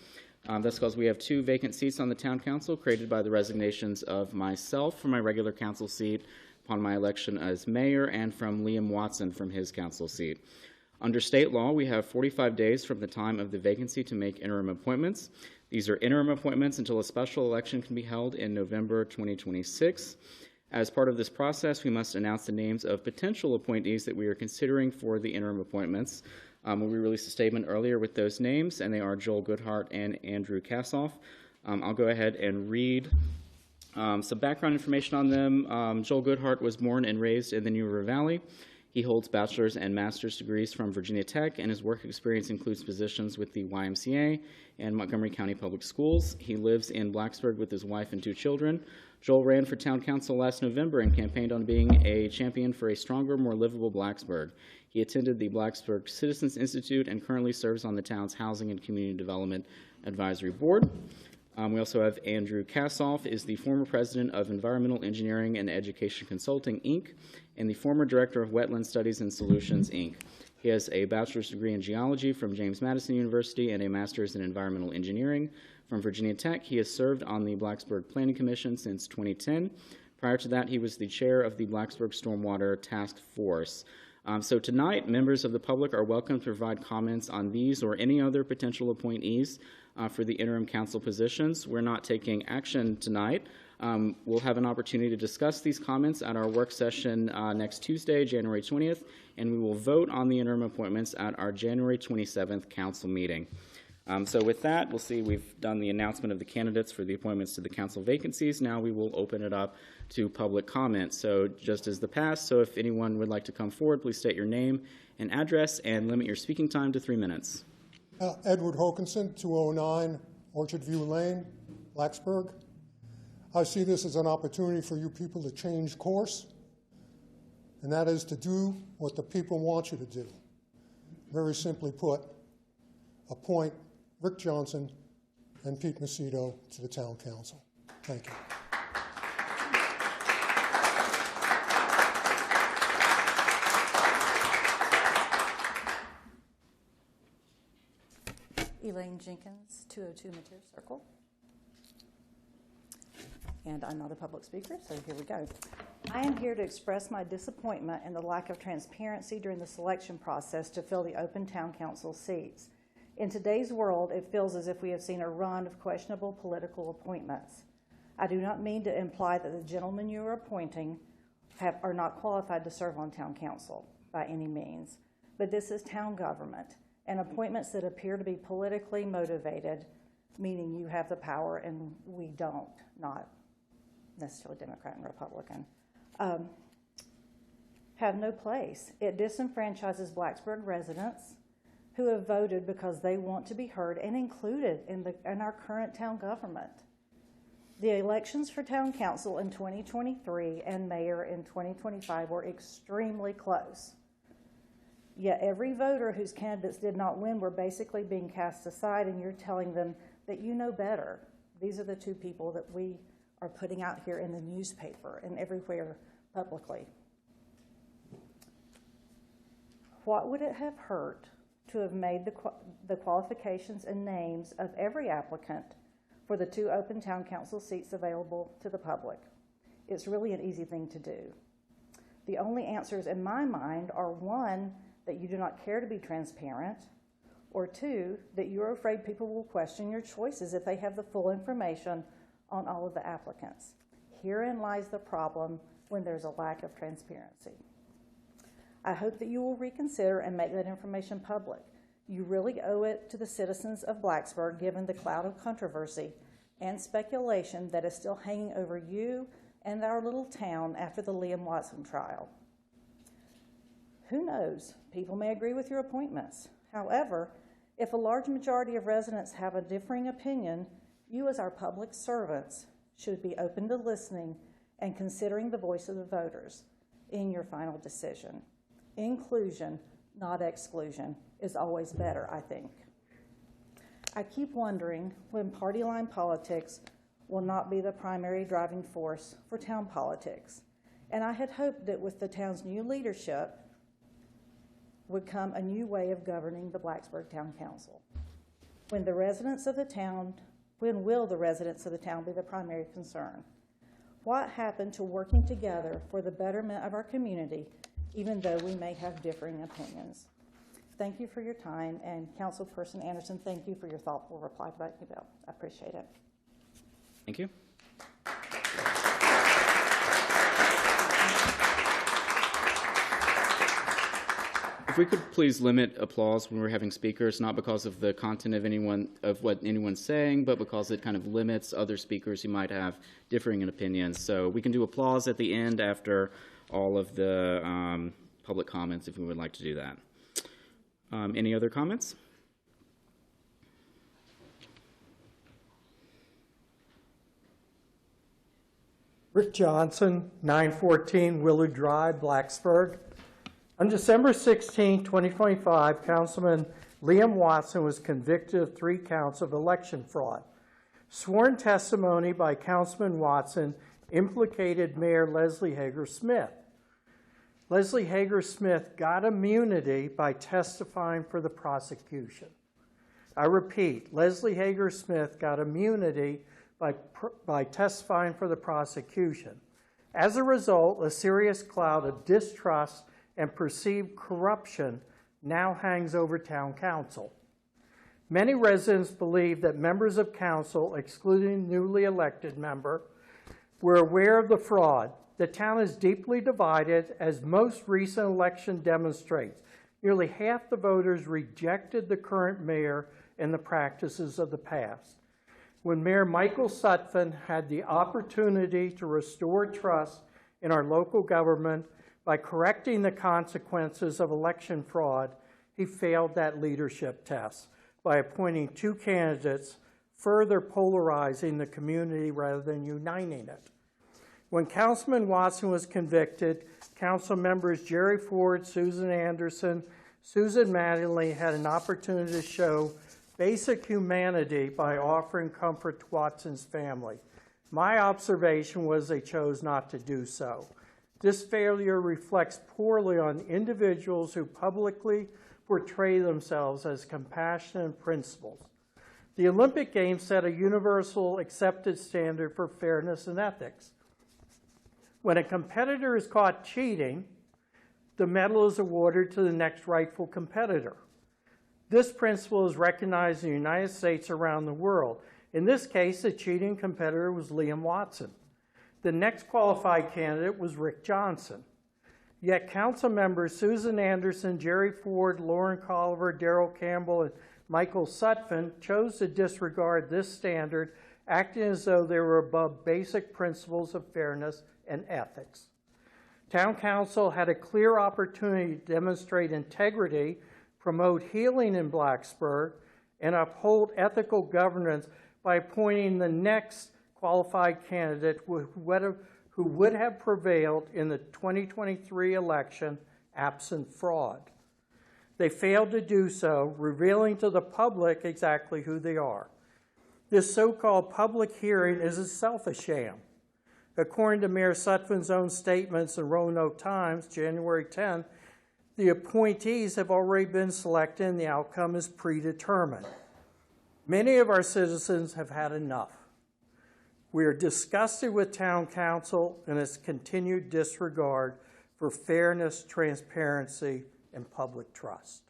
Speaker 1: That's because we have 2 vacant seats on the town council created by the resignations of myself from my regular council seat upon my election as mayor, and from Liam Watson from his council seat. Under state law, we have 45 days from the time of the vacancy to make interim appointments. These are interim appointments until a special election can be held in November 2026. As part of this process, we must announce the names of potential appointees that we are considering for the interim appointments. We released a statement earlier with those names, and they are Joel Goodhart and Andrew Kassoff. I'll go ahead and read some background information on them. Joel Goodhart was born and raised in the New River Valley. He holds bachelor's and master's degrees from Virginia Tech, and his work experience includes positions with the YMCA and Montgomery County Public Schools. He lives in Blacksburg with his wife and 2 children. Joel ran for town council last November and campaigned on being a champion for a stronger, more livable Blacksburg. He attended the Blacksburg Citizens Institute and currently serves on the town's Housing and Community Development Advisory Board. We also have Andrew Kassoff, is the former president of Environmental Engineering and Education Consulting, Inc., and the former director of Wetland Studies and Solutions, Inc. He has a bachelor's degree in geology from James Madison University and a master's in environmental engineering from Virginia Tech. He has served on the Blacksburg Planning Commission since 2010. Prior to that, he was the chair of the Blacksburg Stormwater Task Force. So tonight, members of the public are welcome to provide comments on these or any other potential appointees for the interim council positions. We're not taking action tonight. We'll have an opportunity to discuss these comments at our work session next Tuesday, January 20th, and we will vote on the interim appointments at our January 27th council meeting. So with that, we'll see we've done the announcement of the candidates for the appointments to the council vacancies. Now we will open it up to public comment. So just as the past, so if anyone would like to come forward, please state your name and address and limit your speaking time to 3 minutes.
Speaker 16: Edward Hokinson, 209 Orchard View Lane, Blacksburg. I see this as an opportunity for you people to change course, and that is to do what the people want you to do. Very simply put, appoint Rick Johnson and Pete Macedo to the town council. Thank you.
Speaker 17: Elaine Jenkins, 202 Mateer Circle. And I'm not a public speaker, so here we go. I am here to express my disappointment in the lack of transparency during the selection process to fill the open town council seats. In today's world, it feels as if we have seen a run of questionable political appointments. I do not mean to imply that the gentlemen you are appointing are not qualified to serve on town council by any means, but this is town government, and appointments that appear to be politically motivated, meaning you have the power and we don't, not necessarily Democrat and Republican, have no place. It disenfranchises Blacksburg residents who have voted because they want to be heard and included in our current town government. The elections for town council in 2023 and mayor in 2025 were extremely close. Yet every voter whose candidates did not win were basically being cast aside, and you're telling them that you know better. These are the two people that we are putting out here in the newspaper and everywhere publicly. What would it have hurt to have made the qualifications and names of every applicant for the 2 open town council seats available to the public? It's really an easy thing to do. The only answers in my mind are 1, that you do not care to be transparent, or 2, that you're afraid people will question your choices if they have the full information on all of the applicants. Herein lies the problem when there's a lack of transparency. I hope that you will reconsider and make that information public. You really owe it to the citizens of Blacksburg, given the cloud of controversy and speculation that is still hanging over you and our little town after the Liam Watson trial. Who knows? People may agree with your appointments. However, if a large majority of residents have a differing opinion, you as our public servants should be open to listening and considering the voice of the voters in your final decision. Inclusion, not exclusion, is always better, I think. I keep wondering when party line politics will not be the primary driving force for town politics. And I had hoped that with the town's new leadership would come a new way of governing the Blacksburg Town Council. When will the residents of the town be the primary concern? What happened to working together for the betterment of our community, even though we may have differing opinions? Thank you for your time, and Councilperson Anderson, thank you for your thoughtful reply to that bill. I appreciate it.
Speaker 1: Thank you. If we could please limit applause when we're having speakers, not because of the content of what anyone's saying, but because it kind of limits other speakers who might have differing opinions. So we can do applause at the end after all of the public comments if we would like to do that. Any other comments?
Speaker 14: Rick Johnson, 914 Willard Drive, Blacksburg. On December 16, 2025, Councilman Liam Watson was convicted of 3 counts of election fraud. Sworn testimony by Councilman Watson implicated Mayor Leslie Hager-Smith. Leslie Hager-Smith got immunity by testifying for the prosecution. I repeat, Leslie Hager-Smith got immunity by testifying for the prosecution. As a result, a serious cloud of distrust
Speaker 18: and perceived corruption now hangs over town council. Many residents believe that members of council, excluding newly elected member, were aware of the fraud. The town is deeply divided, as most recent election demonstrates. Nearly half the voters rejected the current mayor and the practices of the past. When Mayor Michael Sutphin had the opportunity to restore trust in our local government by correcting the consequences of election fraud, he failed that leadership test by appointing two candidates, further polarizing the community rather than uniting it. When Councilman Watson was convicted, council members Jerry Ford, Susan Anderson, Susan Mattingly had an opportunity to show basic humanity by offering comfort to Watson's family. My observation was they chose not to do so. This failure reflects poorly on individuals who publicly portray themselves as compassionate and principled. The Olympic Games set a universal accepted standard for fairness and ethics. When a competitor is caught cheating, the medal is awarded to the next rightful competitor. This principle is recognized in the United States around the world. In this case, the cheating competitor was Liam Watson. The next qualified candidate was Rick Johnson. Yet council members Susan Anderson, Jerry Ford, Lauren Colliver, Darrell Campbell, and Michael Sutphin chose to disregard this standard, acting as though they were above basic principles of fairness and ethics. Town council had a clear opportunity to demonstrate integrity, promote healing in Blacksburg, and uphold ethical governance by appointing the next qualified candidate who would have prevailed in the 2023 election absent fraud. They failed to do so, revealing to the public exactly who they are. This so-called public hearing is itself a sham. According to Mayor Sutphin's own statements in Roanoke Times, January 10th, the appointees have already been selected and the outcome is predetermined. Many of our citizens have had enough. We are disgusted with town council and its continued disregard for fairness, transparency, and public trust.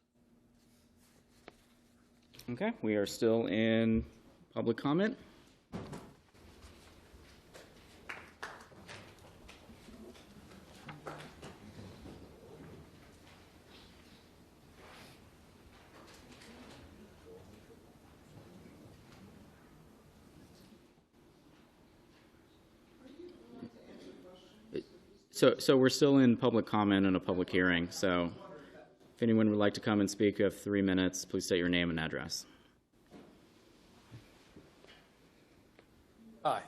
Speaker 1: Okay, we are still in public comment. So we're still in public comment and a public hearing. So if anyone would like to come and speak, you have 3 minutes. Please state your name and address.
Speaker 19: Hi,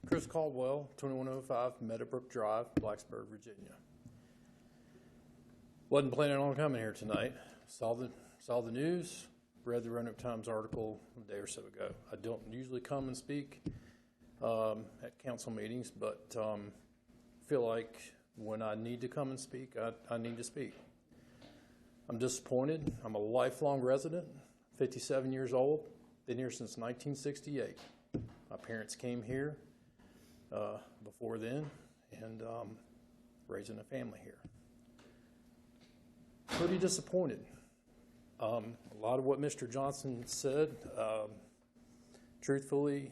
Speaker 19: Chris Caldwell, 2105 Meadowbrook Drive, Blacksburg, Virginia. Wasn't planning on coming here tonight. Saw the news, read the Roanoke Times article a day or so ago. I don't usually come and speak at council meetings, but feel like when I need to come and speak, I need to speak. I'm disappointed. I'm a lifelong resident, 57 years old, been here since 1968. My parents came here before then and raising a family here. Pretty disappointed. A lot of what Mr. Johnson said, truthfully,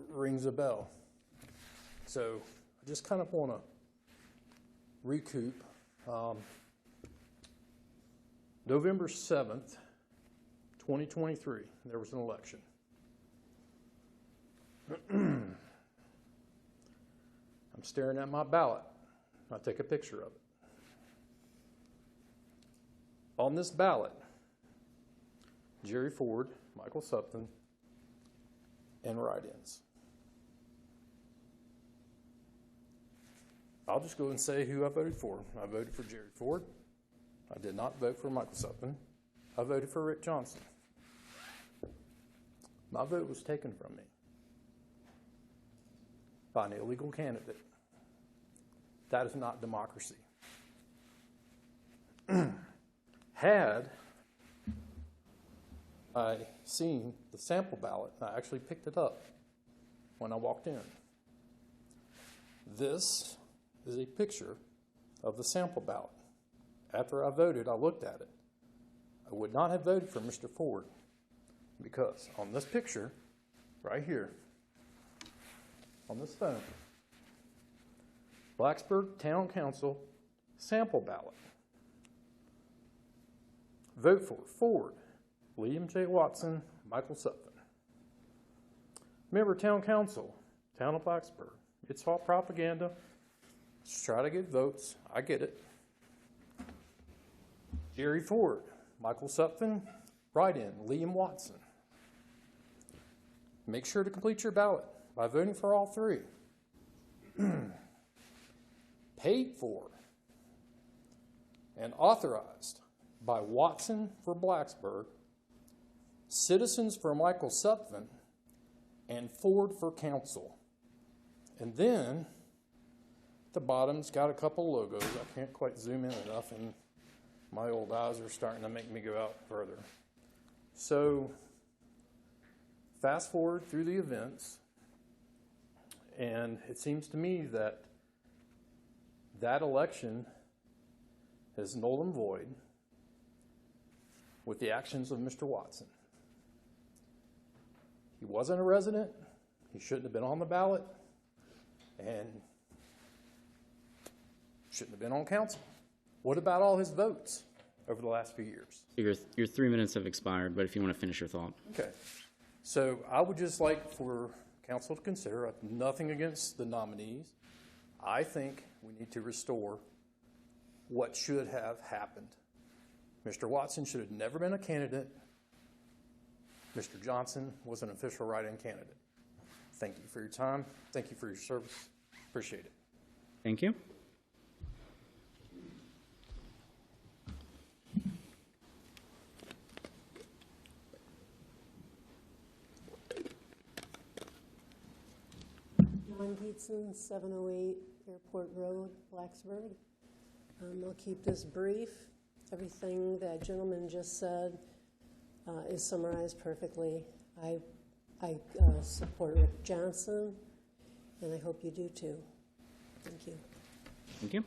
Speaker 19: rings a bell. So I just kind of want to recoup. November 7th, 2023, there was an election. I'm staring at my ballot. I take a picture of it. On this ballot, Jerry Ford, Michael Sutphin, and write-ins. I'll just go and say who I voted for. I voted for Jerry Ford. I did not vote for Michael Sutphin. I voted for Rick Johnson. My vote was taken from me by an illegal candidate. That is not democracy. Had I seen the sample ballot, I actually picked it up when I walked in. This is a picture of the sample ballot. After I voted, I looked at it. I would not have voted for Mr. Ford because on this picture, right here, on this phone, Blacksburg Town Council sample ballot. Vote for Ford, Liam J. Watson, Michael Sutphin. Member Town Council, Town of Blacksburg. It's all propaganda. Just try to get votes. I get it. Jerry Ford, Michael Sutphin, write-in, Liam Watson. Make sure to complete your ballot by voting for all three. Paid for and authorized by Watson for Blacksburg, Citizens for Michael Sutphin, and Ford for Council. And then the bottom's got a couple logos. I can't quite zoom in enough, and my old eyes are starting to make me go out further. So fast forward through the events, and it seems to me that that election is null and void with the actions of Mr. Watson. He wasn't a resident. He shouldn't have been on the ballot, and shouldn't have been on council. What about all his votes over the last few years?
Speaker 1: Your 3 minutes have expired, but if you want to finish your thought.
Speaker 19: Okay. So I would just like for council to consider, nothing against the nominees. I think we need to restore what should have happened. Mr. Watson should have never been a candidate. Mr. Johnson was an official write-in candidate. Thank you for your time. Thank you for your service. Appreciate it.
Speaker 1: Thank you.
Speaker 20: John Dietzen, 708 Airport Road, Blacksburg. I'll keep this brief. Everything that gentleman just said is summarized perfectly. I support Rick Johnson, and I hope you do too. Thank you.
Speaker 1: Thank you.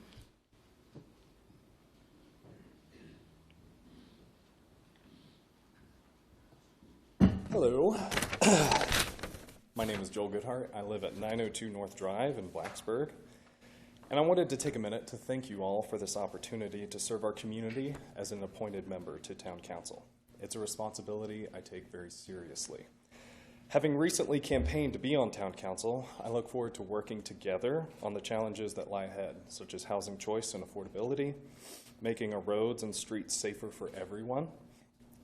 Speaker 21: Hello. My name is Joel Goodhart. I live at 902 North Drive in Blacksburg. And I wanted to take a minute to thank you all for this opportunity to serve our community as an appointed member to Town Council. It's a responsibility I take very seriously. Having recently campaigned to be on Town Council, I look forward to working together on the challenges that lie ahead, such as housing choice and affordability, making our roads and streets safer for everyone,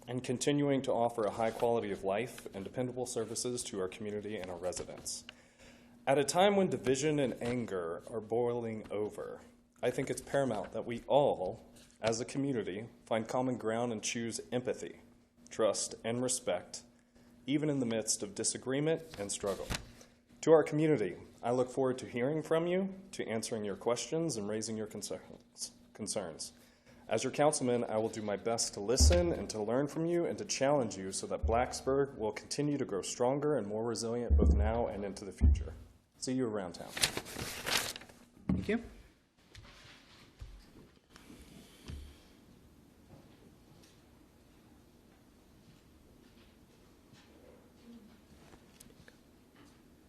Speaker 21: and continuing to offer a high quality of life and dependable services to our community and our residents. At a time when division and anger are boiling over, I think it's paramount that we all, as a community, find common ground and choose empathy, trust, and respect, even in the midst of disagreement and struggle. To our community, I look forward to hearing from you, to answering your questions, and raising your concerns. As your councilman, I will do my best to listen and to learn from you and to challenge you so that Blacksburg will continue to grow stronger and more resilient both now and into the future. See you around town.
Speaker 1: Thank you.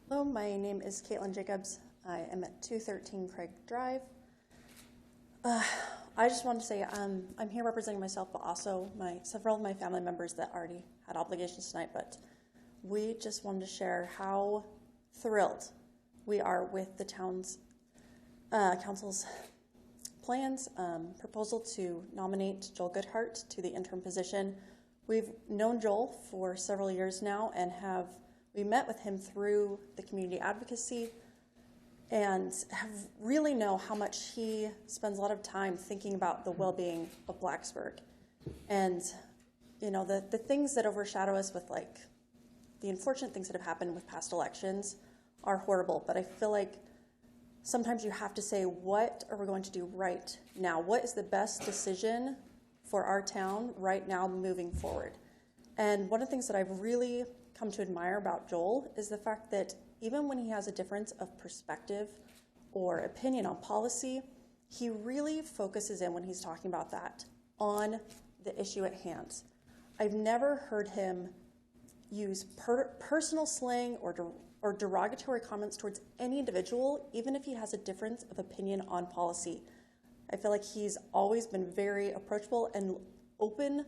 Speaker 15: Hello, my name is Caitlin Jacobs. I am at 213 Craig Drive. I just wanted to say I'm here representing myself, but also several of my family members that already had obligations tonight. But we just wanted to share how thrilled we are with the town's council's plans, proposal to nominate Joel Goodhart to the interim position. We've known Joel for several years now and we met with him through the community advocacy and have really know how much he spends a lot of time thinking about the well-being of Blacksburg. And, you know, the things that overshadow us with, like, the unfortunate things that have happened with past elections are horrible, but I feel like sometimes you have to say, what are we going to do right now? What is the best decision for our town right now moving forward? And one of the things that I've really come to admire about Joel is the fact that even when he has a difference of perspective or opinion on policy, he really focuses in when he's talking about that on the issue at hand. I've never heard him use personal slang or derogatory comments towards any individual, even if he has a difference of opinion on policy. I feel like he's always been very approachable and open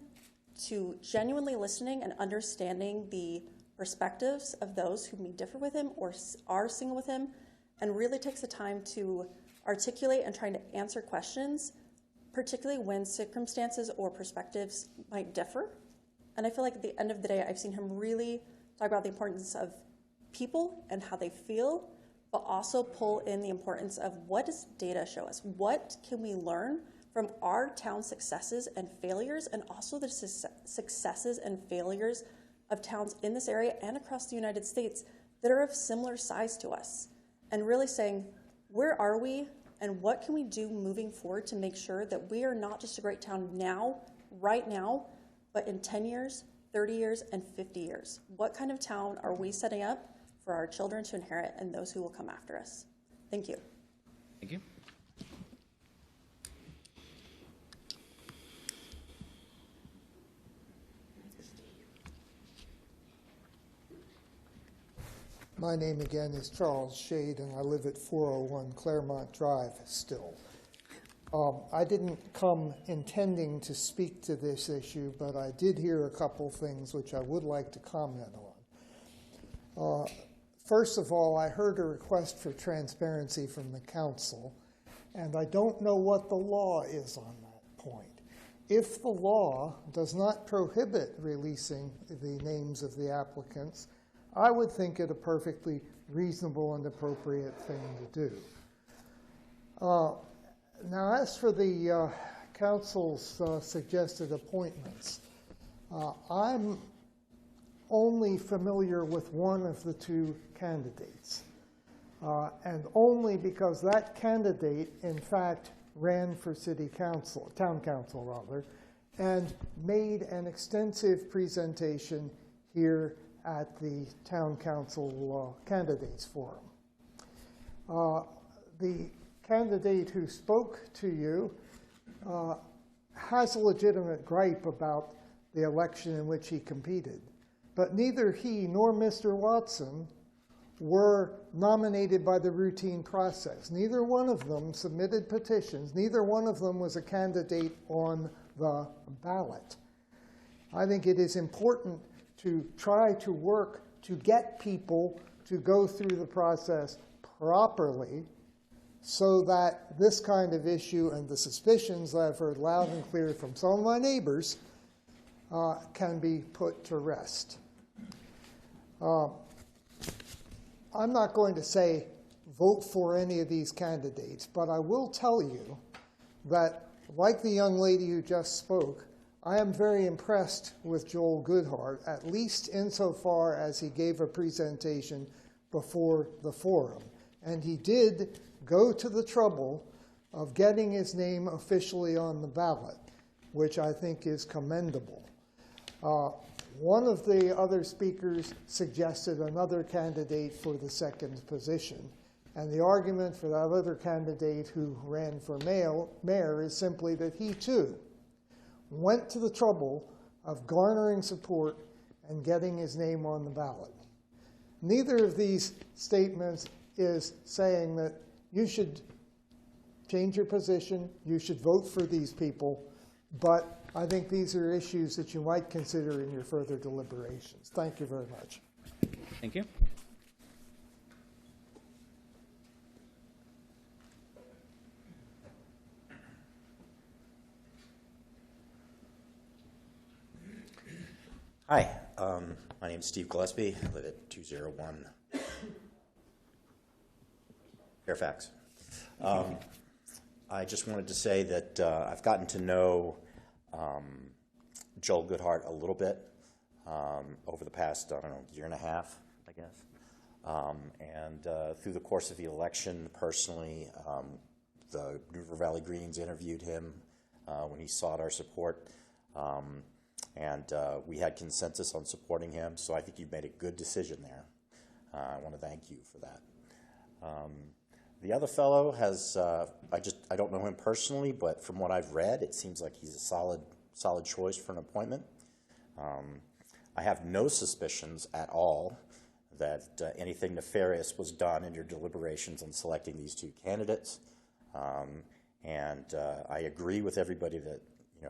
Speaker 15: to genuinely listening and understanding the perspectives of those who may differ with him or are single with him, and really takes the time to articulate and trying to answer questions, particularly when circumstances or perspectives might differ. And I feel like at the end of the day, I've seen him really talk about the importance of people and how they feel, but also pull in the importance of what does data show us? What can we learn from our town's successes and failures, and also the successes and failures of towns in this area and across the United States that are of similar size to us? And really saying, where are we and what can we do moving forward to make sure that we are not just a great town now, right now, but in 10 years, 30 years, and 50 years? What kind of town are we setting up for our children to inherit and those who will come after us? Thank you.
Speaker 1: Thank you.
Speaker 14: My name again is Charles Shade, and I live at 401 Claremont Drive still. I didn't come intending to speak to this issue, but I did hear a couple things which I would like to comment on. First of all, I heard a request for transparency from the council, and I don't know what the law is on that point. If the law does not prohibit releasing the names of the applicants, I would think it a perfectly reasonable and appropriate thing to do. Now, as for the council's suggested appointments, I'm only familiar with one of the two candidates, and only because that candidate, in fact, ran for town council rather, and made an extensive presentation here at the Town Council Candidates Forum. The candidate who spoke to you has a legitimate gripe about the election in which he competed, but neither he nor Mr. Watson were nominated by the routine process. Neither one of them submitted petitions. Neither one of them was a candidate on the ballot. I think it is important to try to work to get people to go through the process properly so that this kind of issue and the suspicions that I've heard loud and clear from some of my neighbors can be put to rest. I'm not going to say vote for any of these candidates, but I will tell you that, like the young lady who just spoke, I am very impressed with Joel Goodhart, at least insofar as he gave a presentation before the forum. And he did go to the trouble of getting his name officially on the ballot, which I think is commendable. One of the other speakers suggested another candidate for the second position. And the argument for that other candidate who ran for mayor is simply that he, too, went to the trouble of garnering support and getting his name on the ballot. Neither of these statements is saying that you should change your position, you should vote for these people, but I think these are issues that you might consider in your further deliberations. Thank you very much.
Speaker 1: Thank you.
Speaker 8: Hi, my name is Steve Gillespie. I live at 201 Fairfax. I just wanted to say that I've gotten to know Joel Goodhart a little bit over the past, year and a half, I guess. And through the course of the election, personally, the River Valley Greens interviewed him when he sought our support. And we had consensus on supporting him, so I think you've made a good decision there. I want to thank you for that. The other fellow has, I don't know him personally, but from what I've read, it seems like he's a solid choice for an appointment. I have no suspicions at all that anything nefarious was done in your deliberations on selecting these two candidates. I agree with everybody that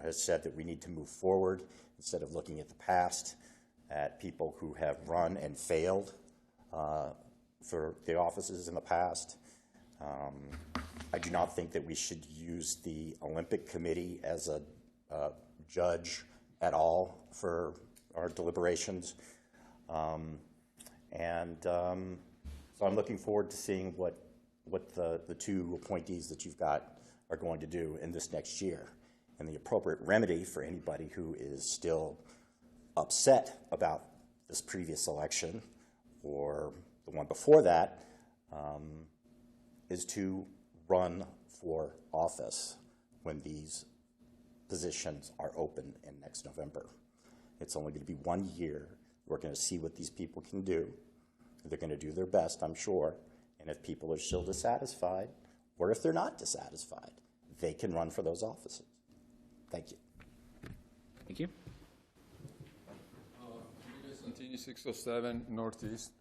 Speaker 8: has said that we need to move forward instead of looking at the past, at people who have run and failed for the offices in the past. I do not think that we should use the Olympic Committee as a judge at all for our deliberations. So I'm looking forward to seeing what the two appointees that you've got are going to do in this next year, and the appropriate remedy for anybody who is still upset about this previous election or the one before that is to run for office when these positions are open in next November. It's only going to be 1 year. We're going to see what these people can do. They're going to do their best, I'm sure. And if people are still dissatisfied, or if they're not dissatisfied, they can run for those offices. Thank you.
Speaker 1: Thank you.
Speaker 12: Santini, 607 Northeast,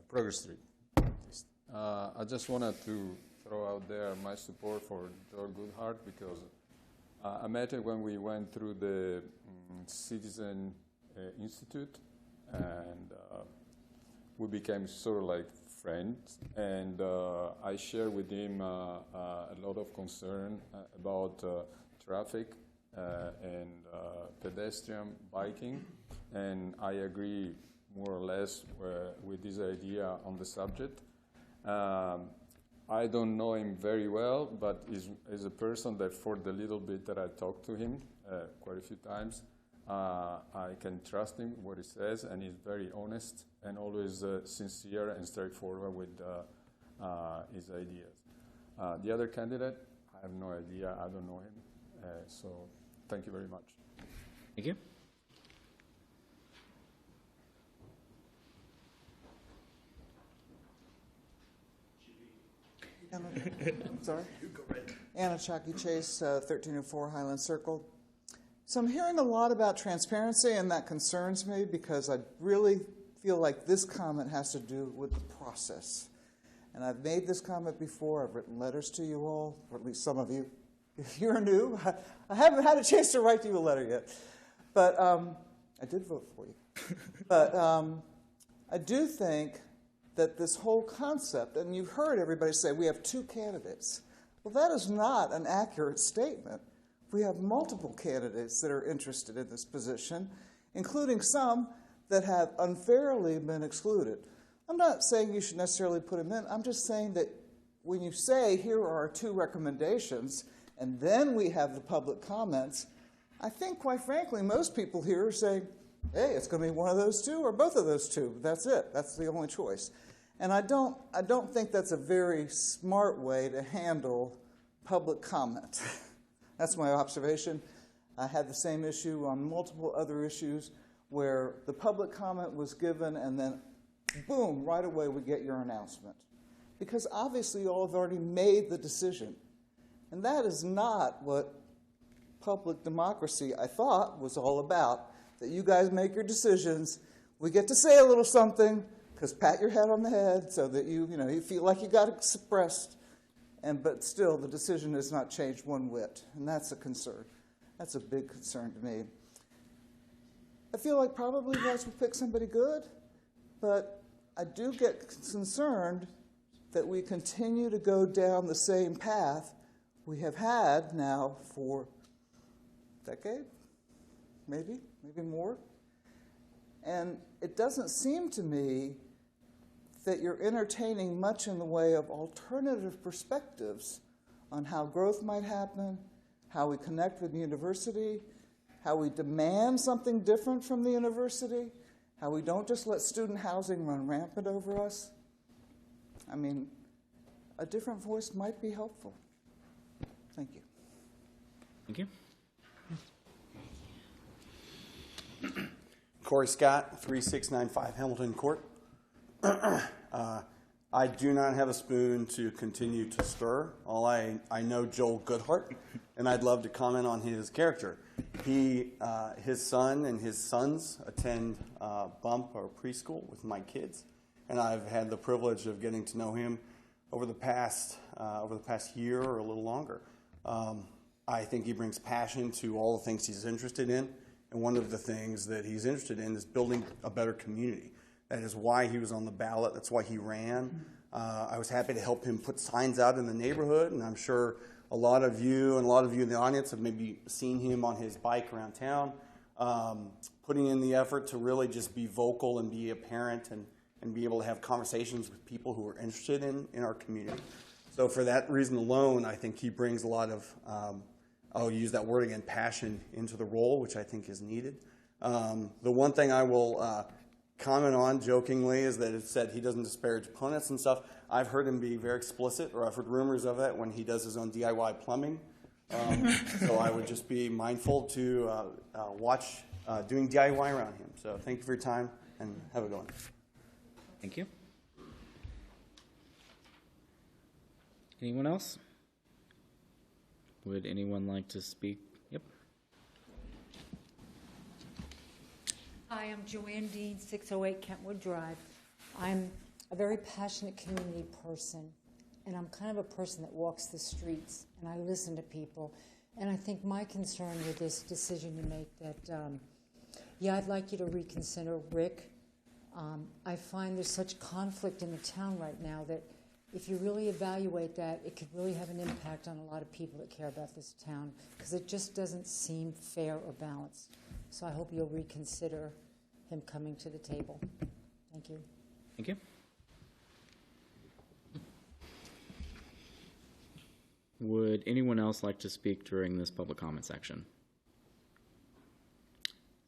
Speaker 12: Progress Street. Northeast. I just wanted to throw out there my support for Joel Goodhart because I met him when we went through the Citizen Institute, and we became sort of like friends. And I shared with him a lot of concern about traffic and pedestrian biking, and I agree more or less with this idea on the subject. I don't know him very well, but is a person that for the little bit that I talked to him quite a few times, I can trust him, what he says, and he's very honest and always sincere and straightforward with his ideas. The other candidate, I have no idea. I don't know him. So thank you very much.
Speaker 1: Thank you.
Speaker 13: I'm sorry. Anna Chalky Chase, 1304 Highland Circle. So I'm hearing a lot about transparency, and that concerns me because I really feel like this comment has to do with the process. And I've made this comment before. I've written letters to you all, or at least some of you. If you're new, I haven't had a chance to write you a letter yet. But I did vote for you. But I do think that this whole concept, and you've heard everybody say we have two candidates. Well, that is not an accurate statement. We have multiple candidates that are interested in this position, including some that have unfairly been excluded. I'm not saying you should necessarily put them in. I'm just saying that when you say here are our two recommendations, and then we have the public comments, I think, quite frankly, most people here are saying, hey, it's going to be one of those two or both of those two. That's it. That's the only choice. And I don't think that's a very smart way to handle public comment. That's my observation. I had the same issue on multiple other issues where the public comment was given and then, boom, right away we get your announcement. Because obviously you all have already made the decision. And that is not what public democracy, I thought, was all about. That you guys make your decisions. We get to say a little something, because pat your head on the head so that you feel like you got expressed. But still, the decision has not changed one whit. And that's a concern. That's a big concern to me. I feel like probably you guys will pick somebody good, but I do get concerned that we continue to go down the same path we have had now for a decade, maybe more. And it doesn't seem to me that you're entertaining much in the way of alternative perspectives on how growth might happen, how we connect with the university, how we demand something different from the university, how we don't just let student housing run rampant over us. I mean, a different voice might be helpful. Thank you.
Speaker 1: Thank you.
Speaker 2: Corey Scott, 3695 Hamilton Court. I do not have a spoon to continue to stir. I know Joel Goodhart, and I'd love to comment on his character. His son and his sons attend Bump or preschool with my kids, and I've had the privilege of getting to know him over the past year or a little longer. I think he brings passion to all the things he's interested in, and one of the things that he's interested in is building a better community. That is why he was on the ballot. That's why he ran. I was happy to help him put signs out in the neighborhood, and I'm sure a lot of you in the audience have maybe seen him on his bike around town, putting in the effort to really just be vocal and be a parent and be able to have conversations with people who are interested in our community. So for that reason alone, I think he brings a lot of, I'll use that word again, passion into the role, which I think is needed. The one thing I will comment on jokingly is that it said he doesn't disparage opponents and stuff. I've heard him be very explicit, or I've heard rumors of that when he does his own DIY plumbing. So I would just be mindful to watch doing DIY around him. So thank you for your time, and have a good one.
Speaker 1: Thank you. Anyone else? Would anyone like to speak? Yep.
Speaker 22: Hi, I'm Joanne Dean, 608 Kentwood Drive. I'm a very passionate community person, and I'm kind of a person that walks the streets, and I listen to people. And I think my concern with this decision you make that, yeah, I'd like you to reconsider Rick. I find there's such conflict in the town right now that if you really evaluate that, it could really have an impact on a lot of people that care about this town, because it just doesn't seem fair or balanced. So I hope you'll reconsider him coming to the table. Thank you.
Speaker 1: Thank you. Would anyone else like to speak during this public comment section?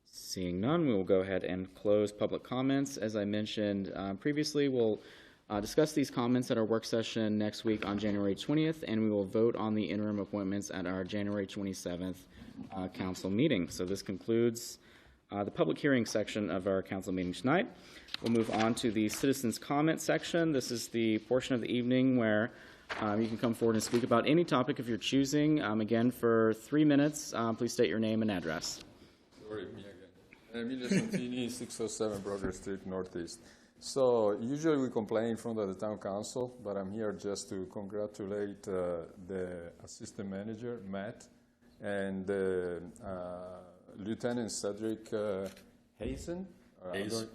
Speaker 1: Seeing none, we will go ahead and close public comments. As I mentioned previously, we'll discuss these comments at our work session next week on January 20th, and we will vote on the interim appointments at our January 27th council meeting. So this concludes the public hearing section of our council meeting tonight. We'll move on to the citizens comment section. This is the portion of the evening where you can come forward and speak about any topic if you're choosing. Again, for 3 minutes, please state your name and address.
Speaker 12: Sorry, me again. Emilio Santini, 607 Broder Street, Northeast. So usually we complain in front of the town council, but I'm here just to congratulate the assistant manager, Matt, and Lieutenant Cedric Hazen.
Speaker 7: Hayes,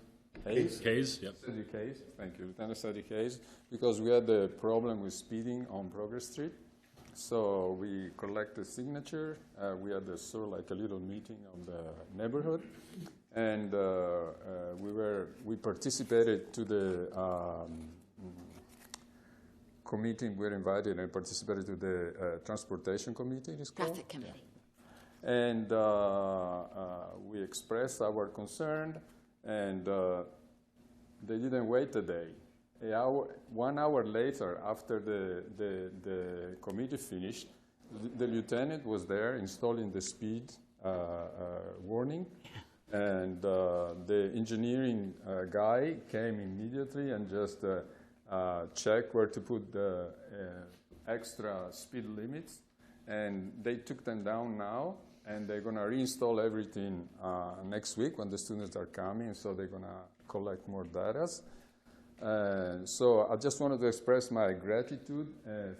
Speaker 7: yep.
Speaker 12: Cedric Hayes, thank you, Lieutenant Cedric Hayes, because we had a problem with speeding on Progress Street. So we collected signature. We had sort of like a little meeting on the neighborhood, and we participated to the committee. We were invited and participated to the transportation committee. It's called
Speaker 3: Traffic committee.
Speaker 12: And we expressed our concern, and they didn't wait a day. 1 hour later, after the committee finished, the lieutenant was there installing the speed warning, and the engineering guy came immediately and just checked where to put the extra speed limits, and they took them down now, and they're going to reinstall everything next week when the students are coming, so they're going to collect more data. So I just wanted to express my gratitude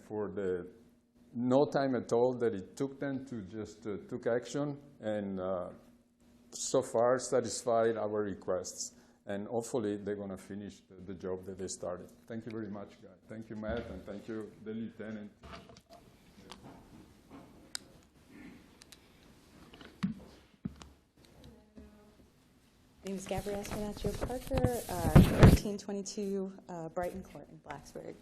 Speaker 12: for the no time at all that it took them to just took action, and so far satisfied our requests. And hopefully they're going to finish the job that they started. Thank you very much, guys. Thank you, Matt, and thank you, the lieutenant.
Speaker 23: My name is Gabrielle Spinaccio Parker, 1322 Brighton Court in Blacksburg.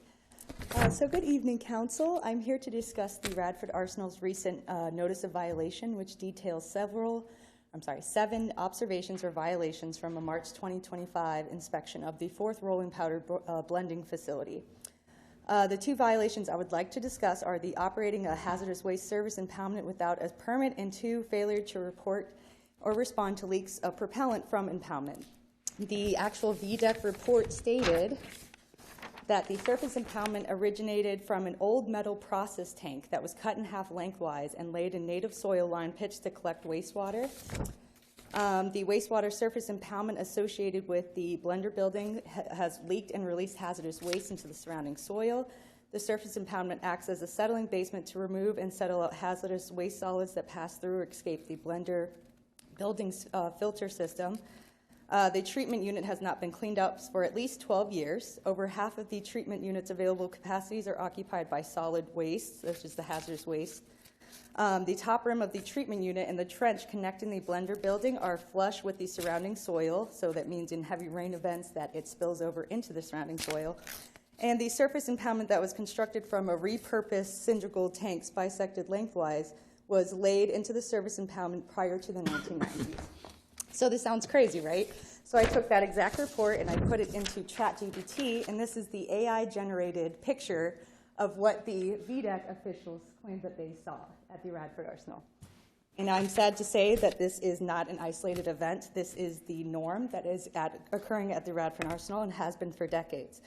Speaker 23: So good evening, Council. I'm here to discuss the Radford Arsenal's recent notice of violation, which details 7 observations or violations from a March 2025 inspection of the 4th rolling powder blending facility. The 2 violations I would like to discuss are the operating a hazardous waste service impoundment without a permit, and 2, failure to report or respond to leaks of propellant from impoundment. The actual VDEC report stated that the surface impoundment originated from an old metal process tank that was cut in half lengthwise and laid in native soil lined pitch to collect wastewater. The wastewater surface impoundment associated with the blender building has leaked and released hazardous waste into the surrounding soil. The surface impoundment acts as a settling basement to remove and settle out hazardous waste solids that pass through or escape the blender building's filter system. The treatment unit has not been cleaned up for at least 12 years. Over half of the treatment unit's available capacities are occupied by solid waste, such as the hazardous waste. The top rim of the treatment unit and the trench connecting the blender building are flush with the surrounding soil, so that means in heavy rain events that it spills over into the surrounding soil. And the surface impoundment that was constructed from a repurposed cylindrical tanks bisected lengthwise was laid into the surface impoundment prior to the 1990s. So this sounds crazy, right? So I took that exact report and I put it into ChatGPT, and this is the AI-generated picture of what the VDEC officials claimed that they saw at the Radford Arsenal. And I'm sad to say that this is not an isolated event. This is the norm that is occurring at the Radford Arsenal and has been for decades.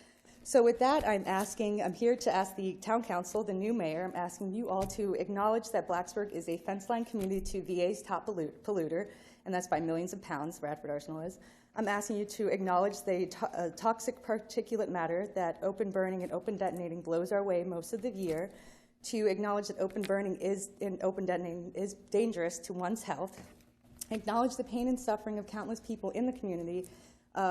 Speaker 23: So with that, I'm here to ask the town council, the new mayor, I'm asking you all to acknowledge that Blacksburg is a fence-line community to VA's top polluter, and that's by millions of pounds, Radford Arsenal is. I'm asking you to acknowledge the toxic particulate matter that open burning and open detonating blows our way most of the year, to acknowledge that open burning and open detonating is dangerous to one's health, acknowledge the pain and suffering of countless people in the community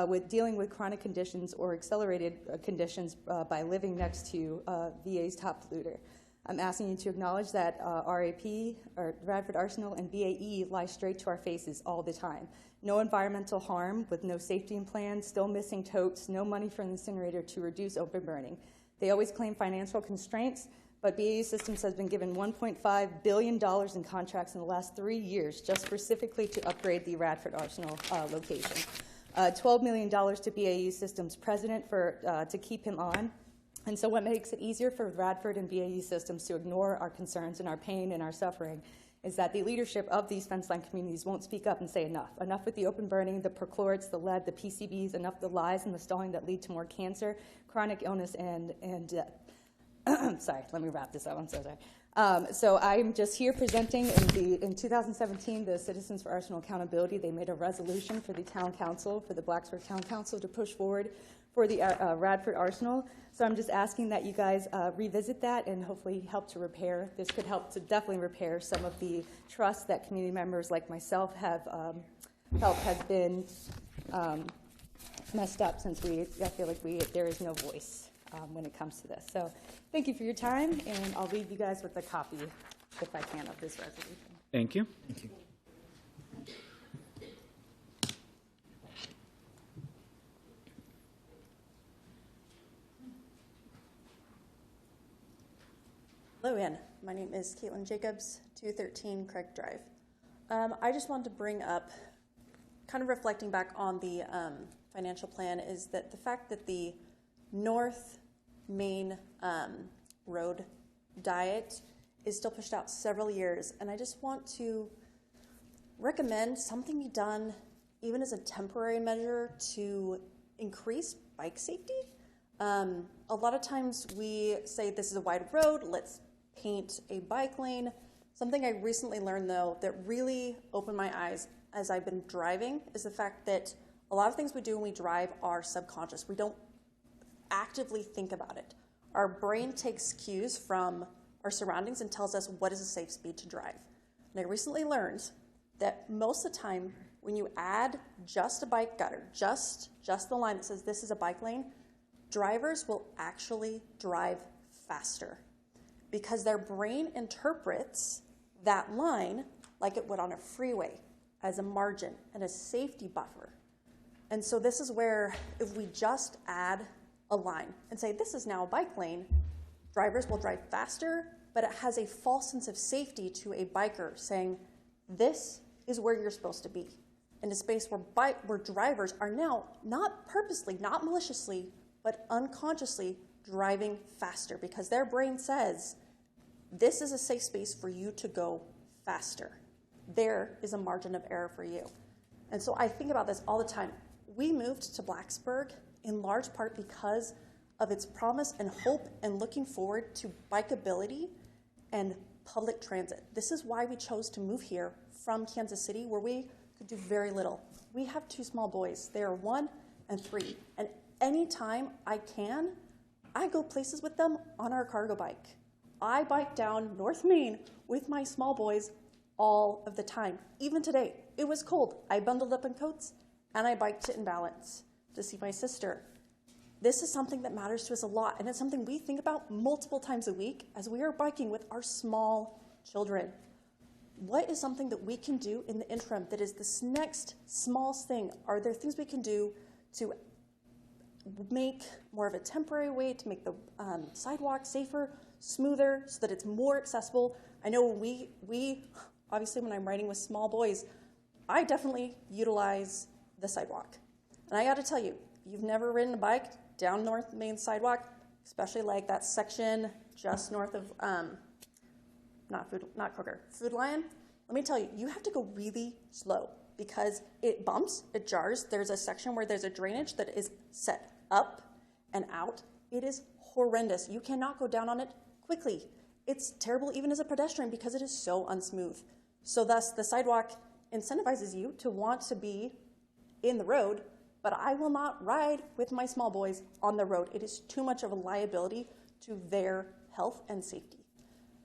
Speaker 23: with dealing with chronic conditions or accelerated conditions by living next to VA's top polluter. I'm asking you to acknowledge that RAP, or Radford Arsenal, and BAE lie straight to our faces all the time. No environmental harm with no safety plans, still missing totes, no money for an incinerator to reduce open burning. They always claim financial constraints, but BAE Systems has been given $1.5 billion in contracts in the last 3 years just specifically to upgrade the Radford Arsenal location. $12 million to BAE Systems president to keep him on. And so what makes it easier for Radford and BAE Systems to ignore our concerns and our pain and our suffering is that the leadership of these fence-line communities won't speak up and say enough. Enough with the open burning, the perchlorates, the lead, the PCBs, enough the lies and the stalling that lead to more cancer, chronic illness, and death. Sorry, let me wrap this up. I'm so sorry. So I'm just here presenting in 2017, the Citizens for Arsenal Accountability, they made a resolution for the town council, for the Blacksburg Town Council to push forward for the Radford Arsenal. So I'm just asking that you guys revisit that and hopefully help to repair. This could help to definitely repair some of the trust that community members like myself have felt has been messed up since I feel like there is no voice when it comes to this. So thank you for your time, and I'll leave you guys with a copy, if I can, of this resolution.
Speaker 1: Thank you. Thank you.
Speaker 15: Hello, Ann. My name is Caitlin Jacobs, 213 Craig Drive. I just wanted to bring up, kind of reflecting back on the financial plan, is that the fact that the North Main Road diet is still pushed out several years, and I just want to recommend something be done, even as a temporary measure, to increase bike safety. A lot of times we say this is a wide road, let's paint a bike lane. Something I recently learned, though, that really opened my eyes as I've been driving is the fact that a lot of things we do when we drive are subconscious. We don't actively think about it. Our brain takes cues from our surroundings and tells us what is a safe speed to drive. And I recently learned that most of the time when you add just a bike gutter, just the line that says this is a bike lane, drivers will actually drive faster because their brain interprets that line like it would on a freeway as a margin and a safety buffer. And so this is where if we just add a line and say this is now a bike lane, drivers will drive faster, but it has a false sense of safety to a biker saying this is where you're supposed to be. In a space where drivers are now not purposely, not maliciously, but unconsciously driving faster because their brain says, this is a safe space for you to go faster. There is a margin of error for you. And so I think about this all the time. We moved to Blacksburg in large part because of its promise and hope and looking forward to bikeability and public transit. This is why we chose to move here from Kansas City, where we could do very little. We have 2 small boys. They are 1 and 3. And anytime I can, I go places with them on our cargo bike. I bike down North Main with my small boys all of the time. Even today, it was cold. I bundled up in coats and I biked it in Balance to see my sister. This is something that matters to us a lot, and it's something we think about multiple times a week as we are biking with our small children. What is something that we can do in the interim that is this next smallest thing? Are there things we can do to make more of a temporary way to make the sidewalk safer, smoother, so that it's more accessible? I know we obviously, when I'm riding with small boys, I definitely utilize the sidewalk. And I got to tell you, you've never ridden a bike down North Main sidewalk, especially like that section just north of, not Kroger, Food Lion. Let me tell you, you have to go really slow because it bumps, it jars. There's a section where there's a drainage that is set up and out. It is horrendous. You cannot go down on it quickly. It's terrible even as a pedestrian because it is so unsmooth. So thus, the sidewalk incentivizes you to want to be in the road, but I will not ride with my small boys on the road. It is too much of a liability to their health and safety.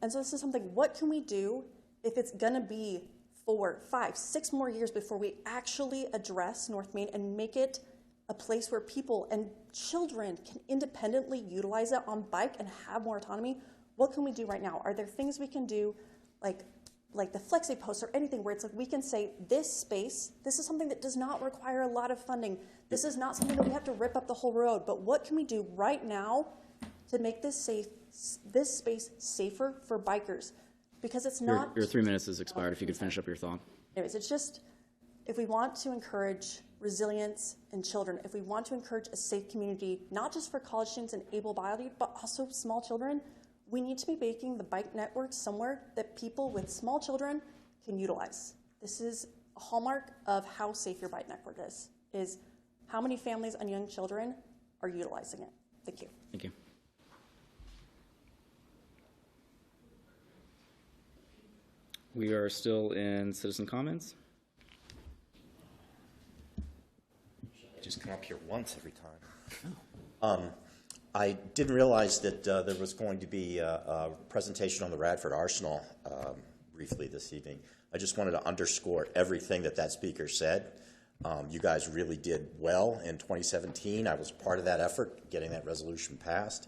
Speaker 15: And so this is something, what can we do if it's gonna be 4, 5, 6 more years before we actually address North Main and make it a place where people and children can independently utilize it on bike and have more autonomy? What can we do right now? Are there things we can do like the flexi posts or anything where it's like we can say this space, this is something that does not require a lot of funding. This is not something that we have to rip up the whole road, but what can we do right now to make this space safer for bikers? Because it's not...
Speaker 1: Your 3 minutes has expired. If you could finish up your thought.
Speaker 15: Anyways, it's just, if we want to encourage resilience in children, if we want to encourage a safe community, not just for college students and able-bodied, but also small children, we need to be making the bike network somewhere that people with small children can utilize. This is a hallmark of how safe your bike network is how many families and young children are utilizing it. Thank you.
Speaker 1: Thank you. We are still in citizen comments.
Speaker 8: Just come up here once every time. I didn't realize that there was going to be a presentation on the Radford Arsenal briefly this evening. I just wanted to underscore everything that speaker said. You guys really did well in 2017. I was part of that effort, getting that resolution passed.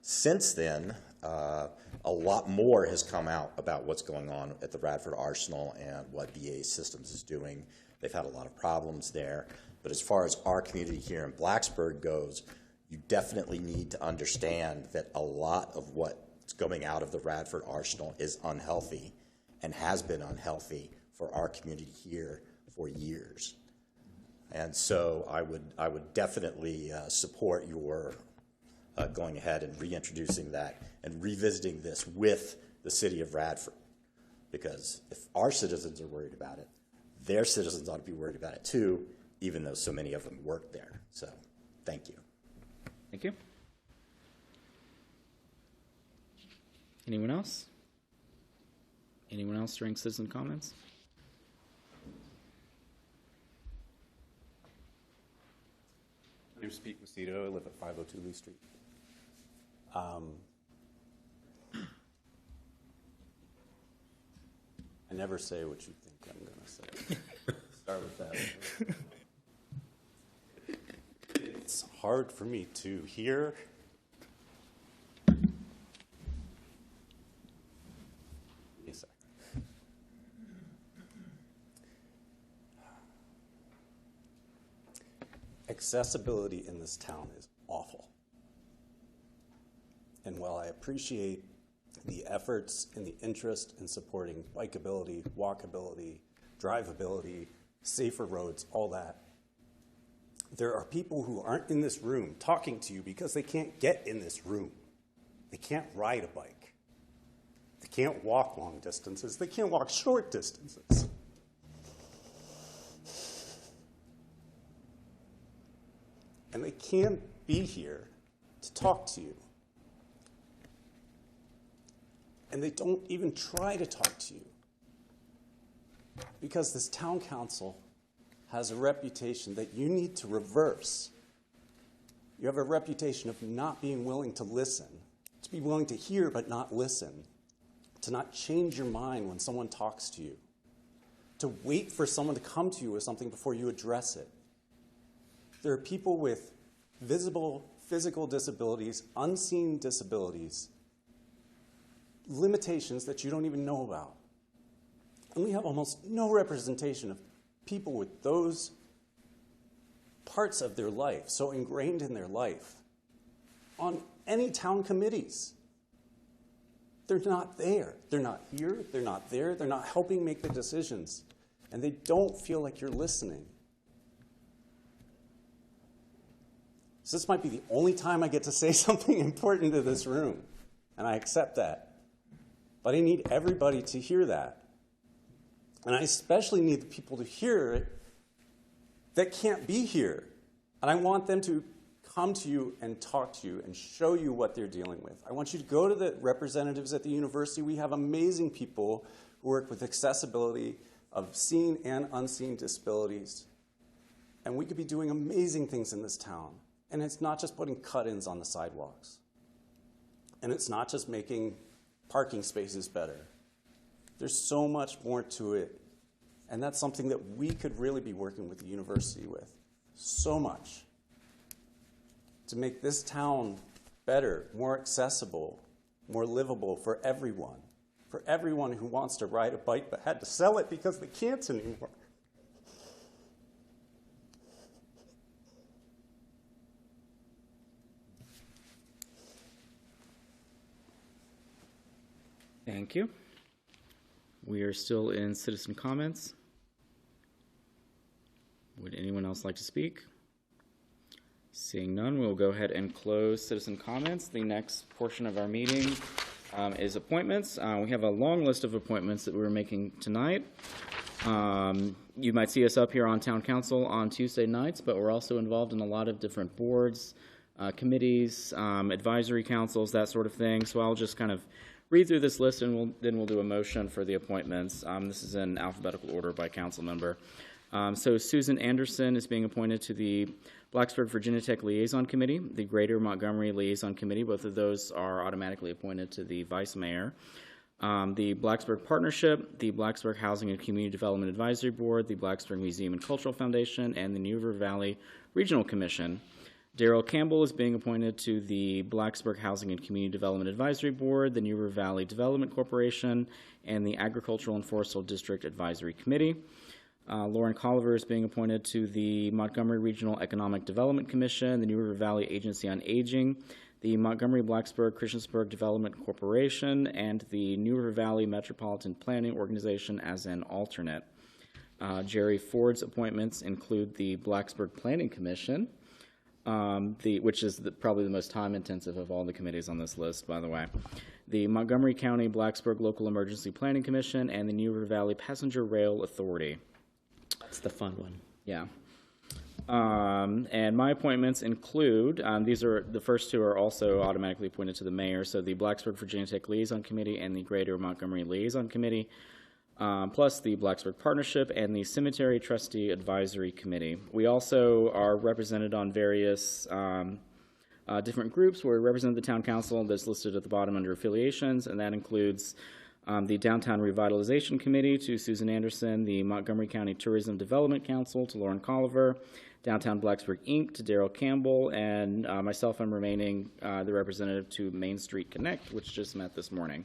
Speaker 8: Since then, a lot more has come out about what's going on at the Radford Arsenal and what BAE Systems is doing. They've had a lot of problems there. But as far as our community here in Blacksburg goes, you definitely need to understand that a lot of what's going out of the Radford Arsenal is unhealthy and has been unhealthy for our community here for years. And so I would definitely support your going ahead and reintroducing that and revisiting this with the city of Radford. Because if our citizens are worried about it, their citizens ought to be worried about it too, even though so many of them work there. So thank you.
Speaker 1: Thank you. Anyone else? Anyone else during citizen comments?
Speaker 4: My name's Pete Macedo. I live at 502 Lee Street. I never say what you think I'm going to say. Start with that. It's hard for me to hear. Give me a sec. Accessibility in this town is awful. And while I appreciate the efforts and the interest in supporting bikeability, walkability, drivability, safer roads, all that, there are people who aren't in this room talking to you because they can't get in this room. They can't ride a bike. They can't walk long distances. They can't walk short distances. And they can't be here to talk to you. And they don't even try to talk to you. Because this town council has a reputation that you need to reverse. You have a reputation of not being willing to listen, to be willing to hear but not listen, to not change your mind when someone talks to you, to wait for someone to come to you with something before you address it. There are people with visible physical disabilities, unseen disabilities, limitations that you don't even know about. And we have almost no representation of people with those parts of their life so ingrained in their life on any town committees. They're not there. They're not here. They're not there. They're not helping make the decisions. And they don't feel like you're listening. So this might be the only time I get to say something important to this room, and I accept that. But I need everybody to hear that. And I especially need the people to hear it that can't be here. And I want them to come to you and talk to you and show you what they're dealing with. I want you to go to the representatives at the university. We have amazing people who work with accessibility of seen and unseen disabilities. And we could be doing amazing things in this town. And it's not just putting cut-ins on the sidewalks. And it's not just making parking spaces better. There's so much more to it. And that's something that we could really be working with the university with. So much. To make this town better, more accessible, more livable for everyone. For everyone who wants to ride a bike but had to sell it because they can't anymore.
Speaker 1: Thank you. We are still in citizen comments. Would anyone else like to speak? Seeing none, we'll go ahead and close citizen comments. The next portion of our meeting is appointments. We have a long list of appointments that we're making tonight. You might see us up here on town council on Tuesday nights, but we're also involved in a lot of different boards, committees, advisory councils, that sort of thing. So I'll just kind of read through this list, and then we'll do a motion for the appointments. This is in alphabetical order by council member. So Susan Anderson is being appointed to the Blacksburg Virginia Tech Liaison Committee, the Greater Montgomery Liaison Committee. Both of those are automatically appointed to the vice mayor. The Blacksburg Partnership, the Blacksburg Housing and Community Development Advisory Board, the Blacksburg Museum and Cultural Foundation, and the New River Valley Regional Commission. Daryl Campbell is being appointed to the Blacksburg Housing and Community Development Advisory Board, the New River Valley Development Corporation, and the Agricultural and Forestal District Advisory Committee. Lauren Colliver is being appointed to the Montgomery Regional Economic Development Commission, the New River Valley Agency on Aging, the Montgomery Blacksburg Christiansburg Development Corporation, and the New River Valley Metropolitan Planning Organization as an alternate. Jerry Ford's appointments include the Blacksburg Planning Commission, which is probably the most time-intensive of all the committees on this list, by the way. The Montgomery County Blacksburg Local Emergency Planning Commission, and the New River Valley Passenger Rail Authority.
Speaker 6: That's the fun one.
Speaker 1: Yeah. And my appointments include, the first two are also automatically appointed to the mayor, so the Blacksburg Virginia Tech Liaison Committee and the Greater Montgomery Liaison Committee, plus the Blacksburg Partnership and the Cemetery Trustee Advisory Committee. We also are represented on various different groups where we represent the town council that's listed at the bottom under affiliations, and that includes the Downtown Revitalization Committee to Susan Anderson, the Montgomery County Tourism Development Council to Lauren Colliver, Downtown Blacksburg Inc. to Daryl Campbell, and myself, I'm remaining the representative to Main Street Connect, which just met this morning.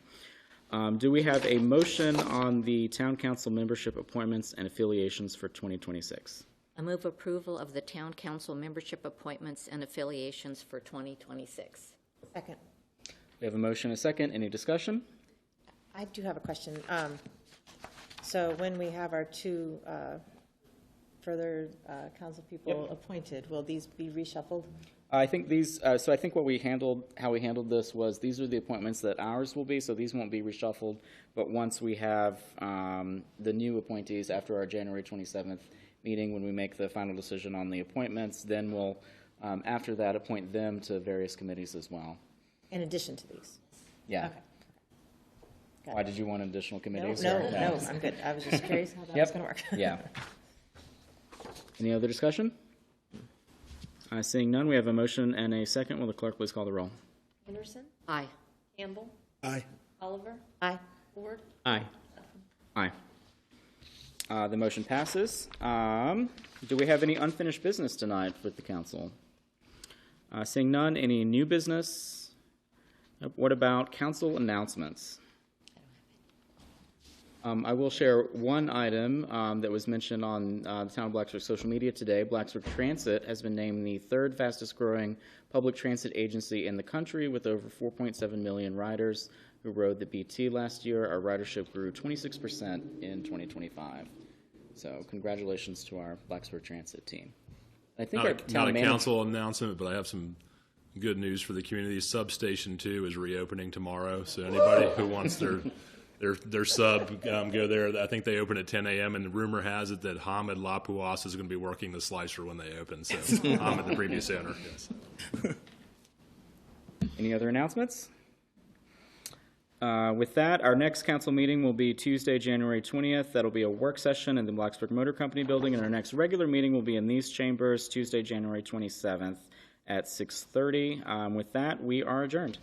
Speaker 1: Do we have a motion on the town council membership appointments and affiliations for 2026?
Speaker 3: I move approval of the town council membership appointments and affiliations for 2026.
Speaker 5: Second.
Speaker 1: We have a motion and a second. Any discussion?
Speaker 5: I do have a question. So when we have our two further council people appointed, will these be reshuffled?
Speaker 1: I think these, so I think how we handled this was these are the appointments that ours will be, so these won't be reshuffled, but once we have the new appointees after our January 27th meeting, when we make the final decision on the appointments, then we'll After that, appoint them to various committees as well.
Speaker 5: In addition to these?
Speaker 1: Yeah.
Speaker 5: Okay. Got
Speaker 1: Why
Speaker 5: it.
Speaker 1: did you want additional committees?
Speaker 5: No,
Speaker 1: or-
Speaker 5: no, I'm good. I was just curious how that was going to work.
Speaker 1: Yeah. Any other discussion? Seeing none, we have a motion and a second. Will the clerk please call the roll?
Speaker 3: Anderson?
Speaker 5: Aye.
Speaker 3: Campbell?
Speaker 16: Aye.
Speaker 3: Oliver?
Speaker 5: Aye.
Speaker 3: Ford?
Speaker 1: Aye. Aye. The motion passes. Do we have any unfinished business tonight with the council? Seeing none, any new business? What about council announcements? I will share one item that was mentioned on the Town of Blacksburg social media today. Blacksburg Transit has been named the third fastest growing public transit agency in the country with over 4.7 million riders who rode the BT last year. Our ridership grew 26% in 2025. So congratulations to our Blacksburg Transit team. I think our
Speaker 7: Not a
Speaker 1: town
Speaker 7: council announcement, but I have some good news for the community. Substation 2 is reopening tomorrow, so anybody who wants their sub, go there. I think they open at 10 a.m., and the rumor has it that Hamid Lapuas is going to be working the slicer when they open. So Hamid, the previous owner, yes.
Speaker 1: Any other announcements? With that, our next council meeting will be Tuesday, January 20th. That'll be a work session in the Blacksburg Motor Company building, and our next regular meeting will be in these chambers Tuesday, January 27th at 6:30. With that, we are adjourned.